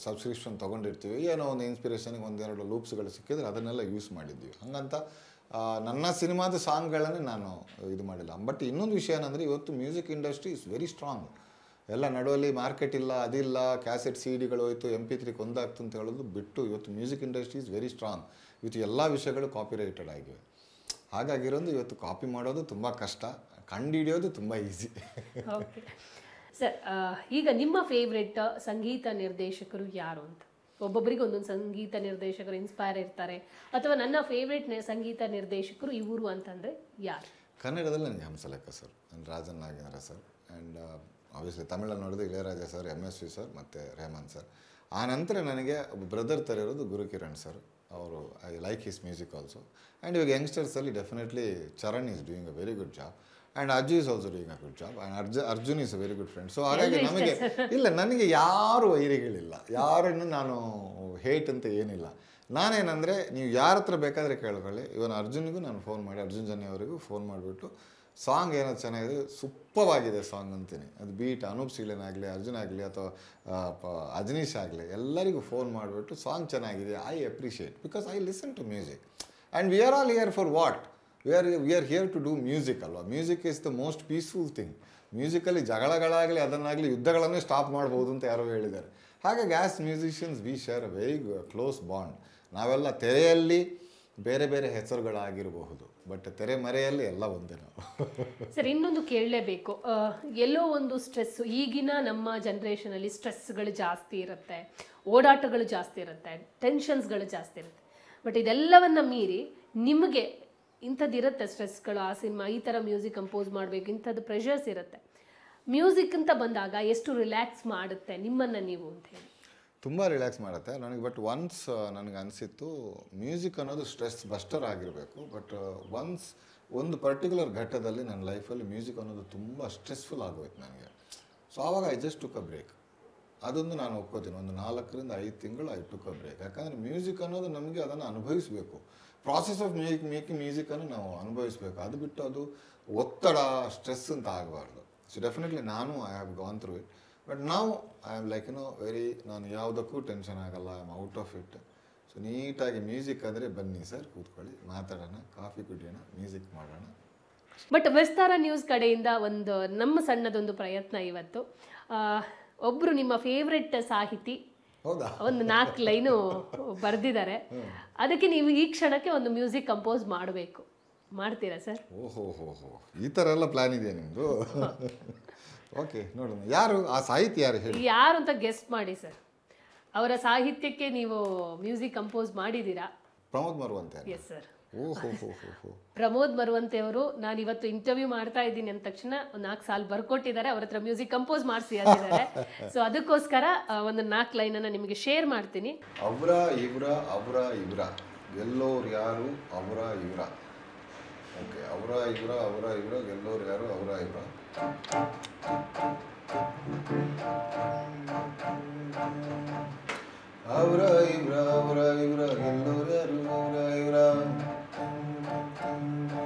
ಸಬ್ಸ್ಕ್ರಿಪ್ಷನ್ ತೊಗೊಂಡಿರ್ತೀವಿ. ಏನೋ ಒಂದು ಇನ್ಸ್ಪಿರೇಷನ್ಗೆ 1-2 ಲೂಪ್ಸ್ಗಳು ಸಿಕ್ಕಿದ್ರೆ ಅದನ್ನೆಲ್ಲ ಯೂಸ್ ಮಾಡಿದ್ದೀವಿ. ಹಾಗಂತ ನನ್ನ ಸಿನಿಮಾದ ಸಾಂಗ್ಗಳನ್ನೇ ನಾನು ಇದು ಮಾಡಿಲ್ಲ. ಬಟ್ ಇನ್ನೊಂದು ವಿಷಯ ಏನಂದರೆ ಇವತ್ತು music industry is very strong. ಎಲ್ಲ ನಡುವಲ್ಲಿ ಮಾರ್ಕೆಟ್ ಇಲ್ಲ, ಅದಿಲ್ಲ, ಕ್ಯಾಸೆಟ್ CD ಹೋಯಿತು, MP3 ಕೊಂದಾಗ್ತು ಅಂತ ಹೇಳೋದು ಬಿಟ್ಟು ಇವತ್ತು music industry is very strong. ಇವತ್ತು ಎಲ್ಲ ವಿಷಯಗಳು ಕಾಪಿರೈಟೆಡ್ ಆಗಿವೆ. ಹಾಗಾಗಿರೋದು ಇವತ್ತು ಕಾಪಿ ಮಾಡೋದು ತುಂಬ ಕಷ್ಟ, ಕಂಡುಹಿಡಿಯೋದು ತುಂಬ ಈಸಿ. ಓಕೆ ಸರ್, ಈಗ ನಿಮ್ಮ ಫೇವ್ರೆಟ್ ಸಂಗೀತ ನಿರ್ದೇಶಕರು ಯಾರು ಅಂತ? ಒಬ್ಬೊಬ್ಬರಿಗೆ ಒಂದೊಂದು ಸಂಗೀತ ನಿರ್ದೇಶಕರು ಇನ್ಸ್ಪೈರ್ ಇರ್ತಾರೆ, ಅಥವಾ ನನ್ನ ಫೇವ್ರೆಟ್ ಸಂಗೀತ ನಿರ್ದೇಶಕರು ಇವರು ಅಂತಂದರೆ ಯಾರು? ಕನ್ನಡದಲ್ಲಿ ನನಗೆ Hamsalekha sir, Rajan Nagendra sir, and obviously ತಮಿಳಲ್ಲಿ ನೋಡಿದ್ರೆ ಇಳೆಯರಾಜ ಸರ್, MSV ಸರ್ ಮತ್ತು ರೆಹಮಾನ್ ಸರ್. ಆ ನಂತರ ನನಗೆ ಬ್ರದರ್ ಥರ ಇರೋದು ಗುರುಕಿರಣ್ ಸರ್. ಅವರು I like his music also. And ಇವಾಗ ಯಂಗ್ಸ್ಟರ್ಸಲ್ಲಿ definitely Charan is doing a very good job and Ajju is also doing a good job and Arjun is a very good friend. So ಹಾಗಾಗಿ ನಮಗೆ ಇಲ್ಲ, ನನಗೆ ಯಾರು ವೈರಿಗಳಿಲ್ಲ, ಯಾರನ್ನು ನಾನು ಹೇಟ್ ಅಂತ ಏನಿಲ್ಲ. ನಾನೇನಂದರೆ ನೀವು ಯಾರ ಹತ್ರ ಬೇಕಾದರೆ ಕೇಳ್ಕೊಳ್ಳಿ. ಇವನ್ ಅರ್ಜುನ್ಗೂ ನಾನು ಫೋನ್ ಮಾಡಿ, ಅರ್ಜುನ್ ಜನ್ಯ ಅವರಿಗೂ ಫೋನ್ ಮಾಡಿಬಿಟ್ಟು ಸಾಂಗ್ ಏನೋ ಚೆನ್ನಾಗಿದೆ, ಸೂಪರ್ವಾಗಿದೆ ಸಾಂಗ್ ಅಂತೀನಿ. ಅದು ಬೀಟ್ ಅನೂಪ್ ಸೀಳನ್ ಆಗಲಿ, ಅರ್ಜುನ್ ಆಗಲಿ ಅಥವಾ ಅಜನೀಶ್ ಆಗಲಿ, ಎಲ್ಲರಿಗೂ ಫೋನ್ ಮಾಡಿಬಿಟ್ಟು ಸಾಂಗ್ ಚೆನ್ನಾಗಿದೆ, I appreciate because I listen to music and we are all here for what? We are here to do music ಅಲ್ವಾ? Music is the most peaceful thing. ಮ್ಯೂಸಿಕಲ್ಲಿ ಜಗಳಗಳಾಗಲಿ ಅದನ್ನಾಗಲಿ ಯುದ್ಧಗಳನ್ನೇ ಸ್ಟಾಪ್ ಮಾಡ್ಬೋದು ಅಂತ ಯಾರೋ ಹೇಳಿದ್ದಾರೆ. ಹಾಗಾಗಿ as musicians we share a very close bond. ನಾವೆಲ್ಲ ತೆರೆಯಲ್ಲಿ ಬೇರೆ ಬೇರೆ ಹೆಸರುಗಳಾಗಿರಬಹುದು, ಬಟ್ ತೆರೆ ಮರೆಯಲ್ಲಿ ಎಲ್ಲ ಒಂದೇ ನಾವು. ಸರ್, ಇನ್ನೊಂದು ಕೇಳಲೇಬೇಕು. ಎಲ್ಲೋ ಒಂದು ಸ್ಟ್ರೆಸ್ಸು, ಈಗಿನ ನಮ್ಮ ಜನ್ರೇಷನಲ್ಲಿ ಸ್ಟ್ರೆಸ್ಗಳು ಜಾಸ್ತಿ ಇರುತ್ತೆ, ಓಡಾಟಗಳು ಜಾಸ್ತಿ ಇರುತ್ತೆ, ಟೆನ್ಷನ್ಸ್ಗಳು ಜಾಸ್ತಿ ಇರುತ್ತೆ. ಬಟ್ ಇದೆಲ್ಲವನ್ನು ಮೀರಿ ನಿಮಗೆ ಇಂಥದ್ದಿರುತ್ತೆ ಸ್ಟ್ರೆಸ್ಗಳು, ಆ ಸಿನಿಮಾ ಈ ಥರ ಮ್ಯೂಸಿಕ್ ಕಂಪೋಸ್ ಮಾಡಬೇಕು, ಇಂಥದ್ದು ಪ್ರೆಷರ್ಸ್ ಇರುತ್ತೆ. ಮ್ಯೂಸಿಕ್ ಅಂತ ಬಂದಾಗ ಎಷ್ಟು ರಿಲ್ಯಾಕ್ಸ್ ಮಾಡುತ್ತೆ ನಿಮ್ಮನ್ನು ನೀವು ಅಂತ ಹೇಳಿ? ತುಂಬ ರಿಲ್ಯಾಕ್ಸ್ ಮಾಡುತ್ತೆ ನನಗೆ. ಬಟ್ ಒನ್ಸ್ ನನಗೆ ಅನಿಸಿತ್ತು ಮ್ಯೂಸಿಕ್ ಅನ್ನೋದು ಸ್ಟ್ರೆಸ್ ಬಸ್ಟರ್ ಆಗಿರಬೇಕು. ಬಟ್ ಒಂದು ಪರ್ಟಿಕ್ಯುಲರ್ ಘಟ್ಟದಲ್ಲಿ ನನ್ನ ಲೈಫಲ್ಲಿ ಮ್ಯೂಸಿಕ್ ಅನ್ನೋದು ತುಂಬ ಸ್ಟ್ರೆಸ್ಫುಲ್ ಆಗೋಯ್ತು ನನಗೆ. ಸೊ ಆವಾಗ I just took a break. ಅದೊಂದು ನಾನು ಒಪ್ಕೋತೀನಿ. ಒಂದು 4ರಿಂದ 5 ತಿಂಗಳು ಐ ಟುಕ್ ಅ ಬ್ರೇಕ್. ಯಾಕಂದರೆ ಮ್ಯೂಸಿಕ್ ಅನ್ನೋದು ನಮಗೆ ಅದನ್ನು ಅನುಭವಿಸಬೇಕು. ಪ್ರಾಸೆಸ್ ಆಫ್ ಮೇಕಿಂಗ್ ಮ್ಯೂಸಿಕನ್ನು ನಾವು ಅನುಭವಿಸಬೇಕು. ಅದು ಬಿಟ್ಟು ಅದು ಒತ್ತಡ, ಸ್ಟ್ರೆಸ್ ಅಂತ ಆಗಬಾರ್ದು. ಸೊ ಡೆಫಿನೆಟ್ಲಿ ನಾನು I have gone through it. But ನಾವು ಐ ಆಮ್ ಲೈಕ್ ವೆರಿ, ನಾನು ಯಾವುದಕ್ಕೂ ಟೆನ್ಷನ್ ಆಗಲ್ಲ, I am out of it. So ನೀಟಾಗಿ ಮ್ಯೂಸಿಕ್ ಆದರೆ ಬನ್ನಿ ಸರ್, ಕೂತ್ಕೊಳ್ಳಿ, ಮಾತಾಡೋಣ, ಕಾಫಿ ಕುಡಿಯೋಣ, ಮ್ಯೂಸಿಕ್ ಮಾಡೋಣ. ಬಟ್ ವಿಸ್ತಾರ ನ್ಯೂಸ್ ಕಡೆಯಿಂದ ಒಂದು ನಮ್ಮ ಸಣ್ಣದೊಂದು ಪ್ರಯತ್ನ ಇವತ್ತು. ಒಬ್ಬರು ನಿಮ್ಮ ಫೇವ್ರೆಟ್ ಸಾಹಿತಿ ಹೌದಾ ಒಂದು 4 ಲೈನು ಬರೆದಿದ್ದಾರೆ. ಅದಕ್ಕೆ ನೀವು ಈ ಕ್ಷಣಕ್ಕೆ ಒಂದು ಮ್ಯೂಸಿಕ್ ಕಂಪೋಸ್ ಮಾಡಬೇಕು. ಮಾಡ್ತೀರಾ ಸರ್? ಓಹೋ ಹೋ ಹೋ, ಈ ಥರ ಎಲ್ಲ ಪ್ಲ್ಯಾನ್ ಇದೆಯಾ ನಿಮ್ಮದು? ಓಕೆ, ನೋಡೋಣ. ಯಾರು ಆ ಸಾಹಿತ್ಯ, ಯಾರು ಹೇಳಿ? ಯಾರು ಅಂತ ಗೆಸ್ಟ್ ಮಾಡಿ ಸರ್. ಅವರ ಸಾಹಿತ್ಯಕ್ಕೆ ನೀವು ಮ್ಯೂಸಿಕ್ ಕಂಪೋಸ್ ಮಾಡಿದ್ದೀರಾ? ಪ್ರಮೋದ್ ಮರುವಂತೆ. Yes sir. ಓಹೋ ಹೋ ಹೋ ಹೋ. ಪ್ರಮೋದ್ ಮರುವಂತೆ ಅವರು ನಾನು ಇವತ್ತು ಇಂಟರ್ವ್ಯೂ ಮಾಡ್ತಾ ಇದ್ದೀನಿ ಅಂದ ತಕ್ಷಣ ಒಂದು 4 ಸಾಲು ಬರ್ಕೊಟ್ಟಿದ್ದಾರೆ, ಅವ್ರ ಹತ್ರ ಮ್ಯೂಸಿಕ್ ಕಂಪೋಸ್ ಮಾಡಿಸಿ ಅಂತಿದ್ದಾರೆ. ಸೊ ಅದಕ್ಕೋಸ್ಕರ ಒಂದು 4 ಲೈನನ್ನು ನಿಮಗೆ ಶೇರ್ ಮಾಡ್ತೀನಿ. ಅವರ ಇವರ ಗೆಲ್ಲೋರು ಯಾರು ಅವರ ಇವರ. ಓಕೆ, ಅವರ ಇವರ ಗೆಲ್ಲೋರು ಯಾರು ಅವರ ಇವರ. ಅವರ ಇವರ ಗೆಲ್ಲೋರು ಯಾರು ಅವರ ಇವರ.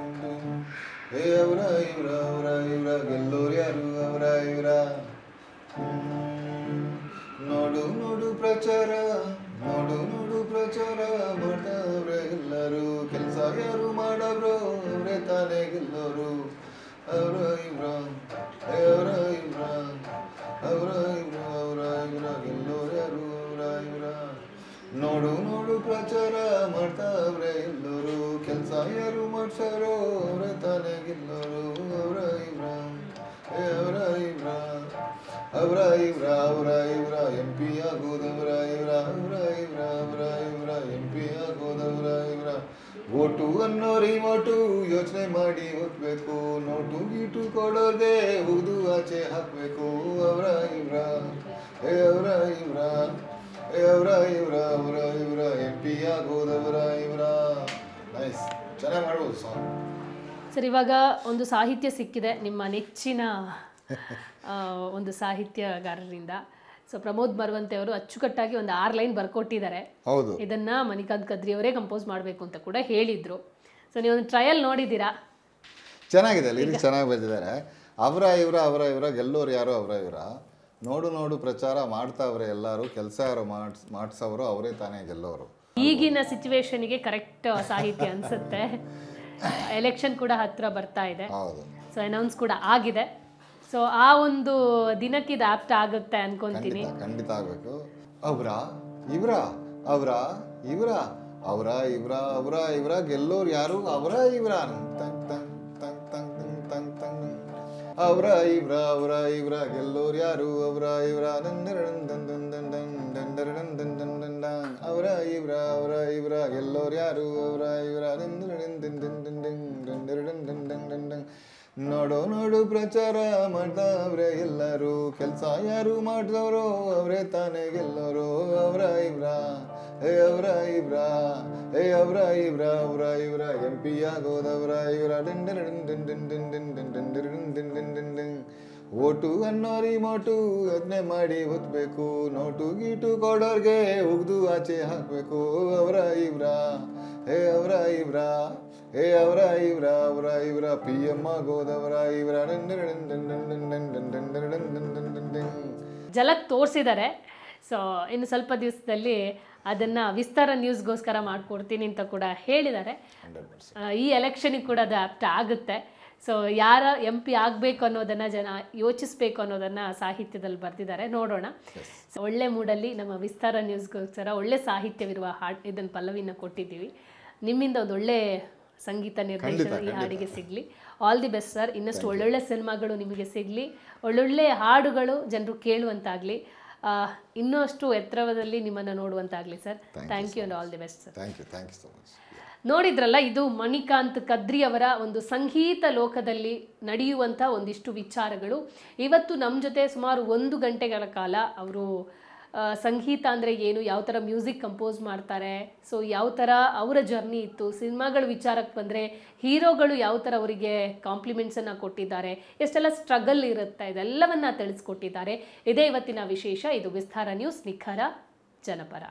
ಅವರ ಇವರ ಗೆಲ್ಲೋರು ಯಾರು ಅವರ ಇವರ. ನೋಡು ಪ್ರಚಾರ ಮಾಡ್ತಾವ್ರೆ ಎಲ್ಲರೂ, ಕೆಲಸ ಯಾರು ಮಾಡವ್ರು ಅವ್ರೆ ತಾನೇ ಗೆಲ್ಲೋರು. ಅವರ ಇವರ ಗೆಲ್ಲೋರು ಯಾರು ಅವರ ಇವರ. ನೋಡು ಪ್ರಚಾರ ಮಾಡ್ತಾವ್ರೆ ಎಲ್ಲರೂ, ಕೆಲಸ ಯಾರು ಮಾಡ್ಸಾರೋ ಅವ್ರೆ ತಾನೇ ಗೆಲ್ಲೋರು. ಅವರ ಇವರ MP ಆಗೋದವರ ಇವರ. MP ಆಗೋದವರ ಇವರ. ಓಟು ಅನ್ನೋ ರಿಮೋಟು ಯೋಚನೆ ಮಾಡಿ ಹೋಗ್ಬೇಕು, ನೋಟು ಗೀಟು ಕೊಡೋದೆ ಉಗ್ದು ಆಚೆ ಹಾಕ್ಬೇಕು. ಅವರ ಇವರ MP ಆಗೋದವರ ಇವರ. ನೈಸ್, ಚೆನ್ನಾಗಿ ಮಾಡ್ಬೋದು ಸಾಂಗ್ ಸರ್. ಇವಾಗ ಒಂದು ಸಾಹಿತ್ಯ ಸಿಕ್ಕಿದೆ ನಿಮ್ಮ ನೆಚ್ಚಿನ ಒಂದು ಸಾಹಿತ್ಯಗಾರರಿಂದ. ಸೊ ಪ್ರಮೋದ್ ಮರುವಂತೆ ಅವರು ಅಚ್ಚುಕಟ್ಟಾಗಿ ಒಂದು 6 ಲೈನ್ ಬರ್ಕೊಟ್ಟಿದ್ದಾರೆ. ಹೌದು, ಇದನ್ನ ಮಣಿಕಾಂತ್ ಕದ್ರಿ ಅವರೇ ಕಂಪೋಸ್ ಮಾಡಬೇಕು ಅಂತ ಕೂಡ ಹೇಳಿದ್ರು. ಸೊ ನೀವು ಒಂದು ಟ್ರಯಲ್ ನೋಡಿದ್ದೀರಾ? ಚೆನ್ನಾಗಿದೆ, ಲಿರಿಕ್ಸ್ ಚೆನ್ನಾಗಿ ಬರೆದಿದ್ದಾರೆ. ಅವರ ಇವರ ಗೆಲ್ಲೋರು ಯಾರು ಅವರ ಇವರ. ನೋಡು ಪ್ರಚಾರ ಮಾಡ್ತಾವ್ರೆ ಎಲ್ಲರೂ, ಕೆಲಸ ಯಾರು ಮಾಡ್ಸವರು ಅವರೇ ತಾನೇ ಗೆಲ್ಲೋರು. ಈಗಿನ ಸಿಚುವೇಶನ್ಗೆ ಕರೆಕ್ಟ್ ಸಾಹಿತ್ಯ ಅನ್ಸುತ್ತೆ. ಎಲೆಕ್ಷನ್ ಕೂಡ ಹತ್ರ ಬರ್ತಾ ಇದೆ. ಹೌದು, ಸೊ ಅನೌನ್ಸ್ ಕೂಡ ಆಗಿದೆ. ಸೊ ಆ ಒಂದು ದಿನಕ್ಕೆ ಇದು ಆಪ್ಟ್ ಆಗುತ್ತೆ ಅನ್ಕೊಂತೀನಿ. ಖಂಡಿತ ಆಗಬೇಕು. ಅವರ ಇವರ ಗೆಲ್ಲೋರು ಯಾರು ಅವರ ಇವರ. ಅವರ ಇವರ ಗೆಲ್ಲೋರು ಯಾರು ಅವರ ಇವರ. ಅವರ ಇವರ ಗೆಲ್ಲೋರು ಯಾರು ಅವರ ಇವರ. ನೋಡು ಪ್ರಚಾರ ಮಾಡ್ದವ್ರೆ ಎಲ್ಲರೂ, ಕೆಲಸ ಯಾರು ಮಾಡಿದವರು ಅವರೇ ತಾನೇ ಗೆಲ್ಲೋರು. ಅವರ ಇವರ MP ಆಗೋದವರ ಇವರ. ಓಟು ಅನ್ನೋ ರಿಮೋಟು ಯೋಚನೆ ಮಾಡಿ ಹೊತ್ಬೇಕು, ನೋಟು ಗೀಟು ಕೊಡೋರ್ಗೆ ಉಗ್ದು ಆಚೆ ಹಾಕ್ಬೇಕು. ಅವರ ಇವರ PM ಆಗೋದವರ ಇವರ. ಜಲಕ್ ತೋರಿಸಿದ್ದಾರೆ. ಸೊ ಇನ್ನು ಸ್ವಲ್ಪ ದಿವಸದಲ್ಲಿ ಅದನ್ನು ವಿಸ್ತಾರ ನ್ಯೂಸ್ಗೋಸ್ಕರ ಮಾಡಿಕೊಡ್ತೀನಿ ಅಂತ ಕೂಡ ಹೇಳಿದ್ದಾರೆ. ಈ ಎಲೆಕ್ಷನಿಗೆ ಕೂಡ ಅದು ಆಪ್ಟ್ ಆಗುತ್ತೆ. ಸೊ ಯಾರ MP ಆಗಬೇಕು ಅನ್ನೋದನ್ನು ಜನ ಯೋಚಿಸ್ಬೇಕು ಅನ್ನೋದನ್ನು ಸಾಹಿತ್ಯದಲ್ಲಿ ಬರೆದಿದ್ದಾರೆ. ನೋಡೋಣ. ಸೊ ಒಳ್ಳೆ ಮೂಡಲ್ಲಿ ನಮ್ಮ ವಿಸ್ತಾರ ನ್ಯೂಸ್ಗೋಸ್ಕರ ಒಳ್ಳೆ ಸಾಹಿತ್ಯವಿರುವ ಇದನ್ನು ಪಲ್ಲವಿನ ಕೊಟ್ಟಿದ್ದೀವಿ. ನಿಮ್ಮಿಂದ ಒಂದು ಒಳ್ಳೆ ಸಂಗೀತ ನಿರ್ದೇಶನ ಈ ಹಾಡಿಗೆ ಸಿಗಲಿ. All the best sir. ಇನ್ನಷ್ಟು ಒಳ್ಳೊಳ್ಳೆ ಸಿನಿಮಾಗಳು ನಿಮಗೆ ಸಿಗಲಿ, ಒಳ್ಳೊಳ್ಳೆ ಹಾಡುಗಳು ಜನರು ಕೇಳುವಂತಾಗಲಿ, ಇನ್ನೂ ಅಷ್ಟು ಎತ್ತರದಲ್ಲಿ ನಿಮ್ಮನ್ನು ನೋಡುವಂತಾಗಲಿ sir. Thank you and all the best sir. Thank you so much. ನೋಡಿದ್ರಲ್ಲ, ಇದು ಮಣಿಕಾಂತ್ ಕದ್ರಿ ಅವರ ಒಂದು ಸಂಗೀತ ಲೋಕದಲ್ಲಿ ನಡೆಯುವಂಥ ಒಂದಿಷ್ಟು ವಿಚಾರಗಳು. ಇವತ್ತು ನಮ್ಮ ಜೊತೆ ಸುಮಾರು 1 ಗಂಟೆಗಳ ಕಾಲ ಅವರು ಸಂಗೀತ ಅಂದರೆ ಏನು, ಯಾವ ಥರ ಮ್ಯೂಸಿಕ್ ಕಂಪೋಸ್ ಮಾಡ್ತಾರೆ, ಸೊ ಯಾವ ಥರ ಅವರ ಜರ್ನಿ ಇತ್ತು, ಸಿನಿಮಾಗಳ ವಿಚಾರಕ್ಕೆ ಬಂದರೆ ಹೀರೋಗಳು ಯಾವ ಥರ ಅವರಿಗೆ ಕಾಂಪ್ಲಿಮೆಂಟ್ಸನ್ನು ಕೊಟ್ಟಿದ್ದಾರೆ, ಎಷ್ಟೆಲ್ಲ ಸ್ಟ್ರಗಲ್ ಇರುತ್ತೆ, ಇದೆಲ್ಲವನ್ನು ತಿಳಿಸ್ಕೊಟ್ಟಿದ್ದಾರೆ. ಇದೇ ಇವತ್ತಿನ ವಿಶೇಷ. ಇದು ವಿಸ್ತಾರ ನ್ಯೂಸ್, ನಿಖರ ಜನಪರ.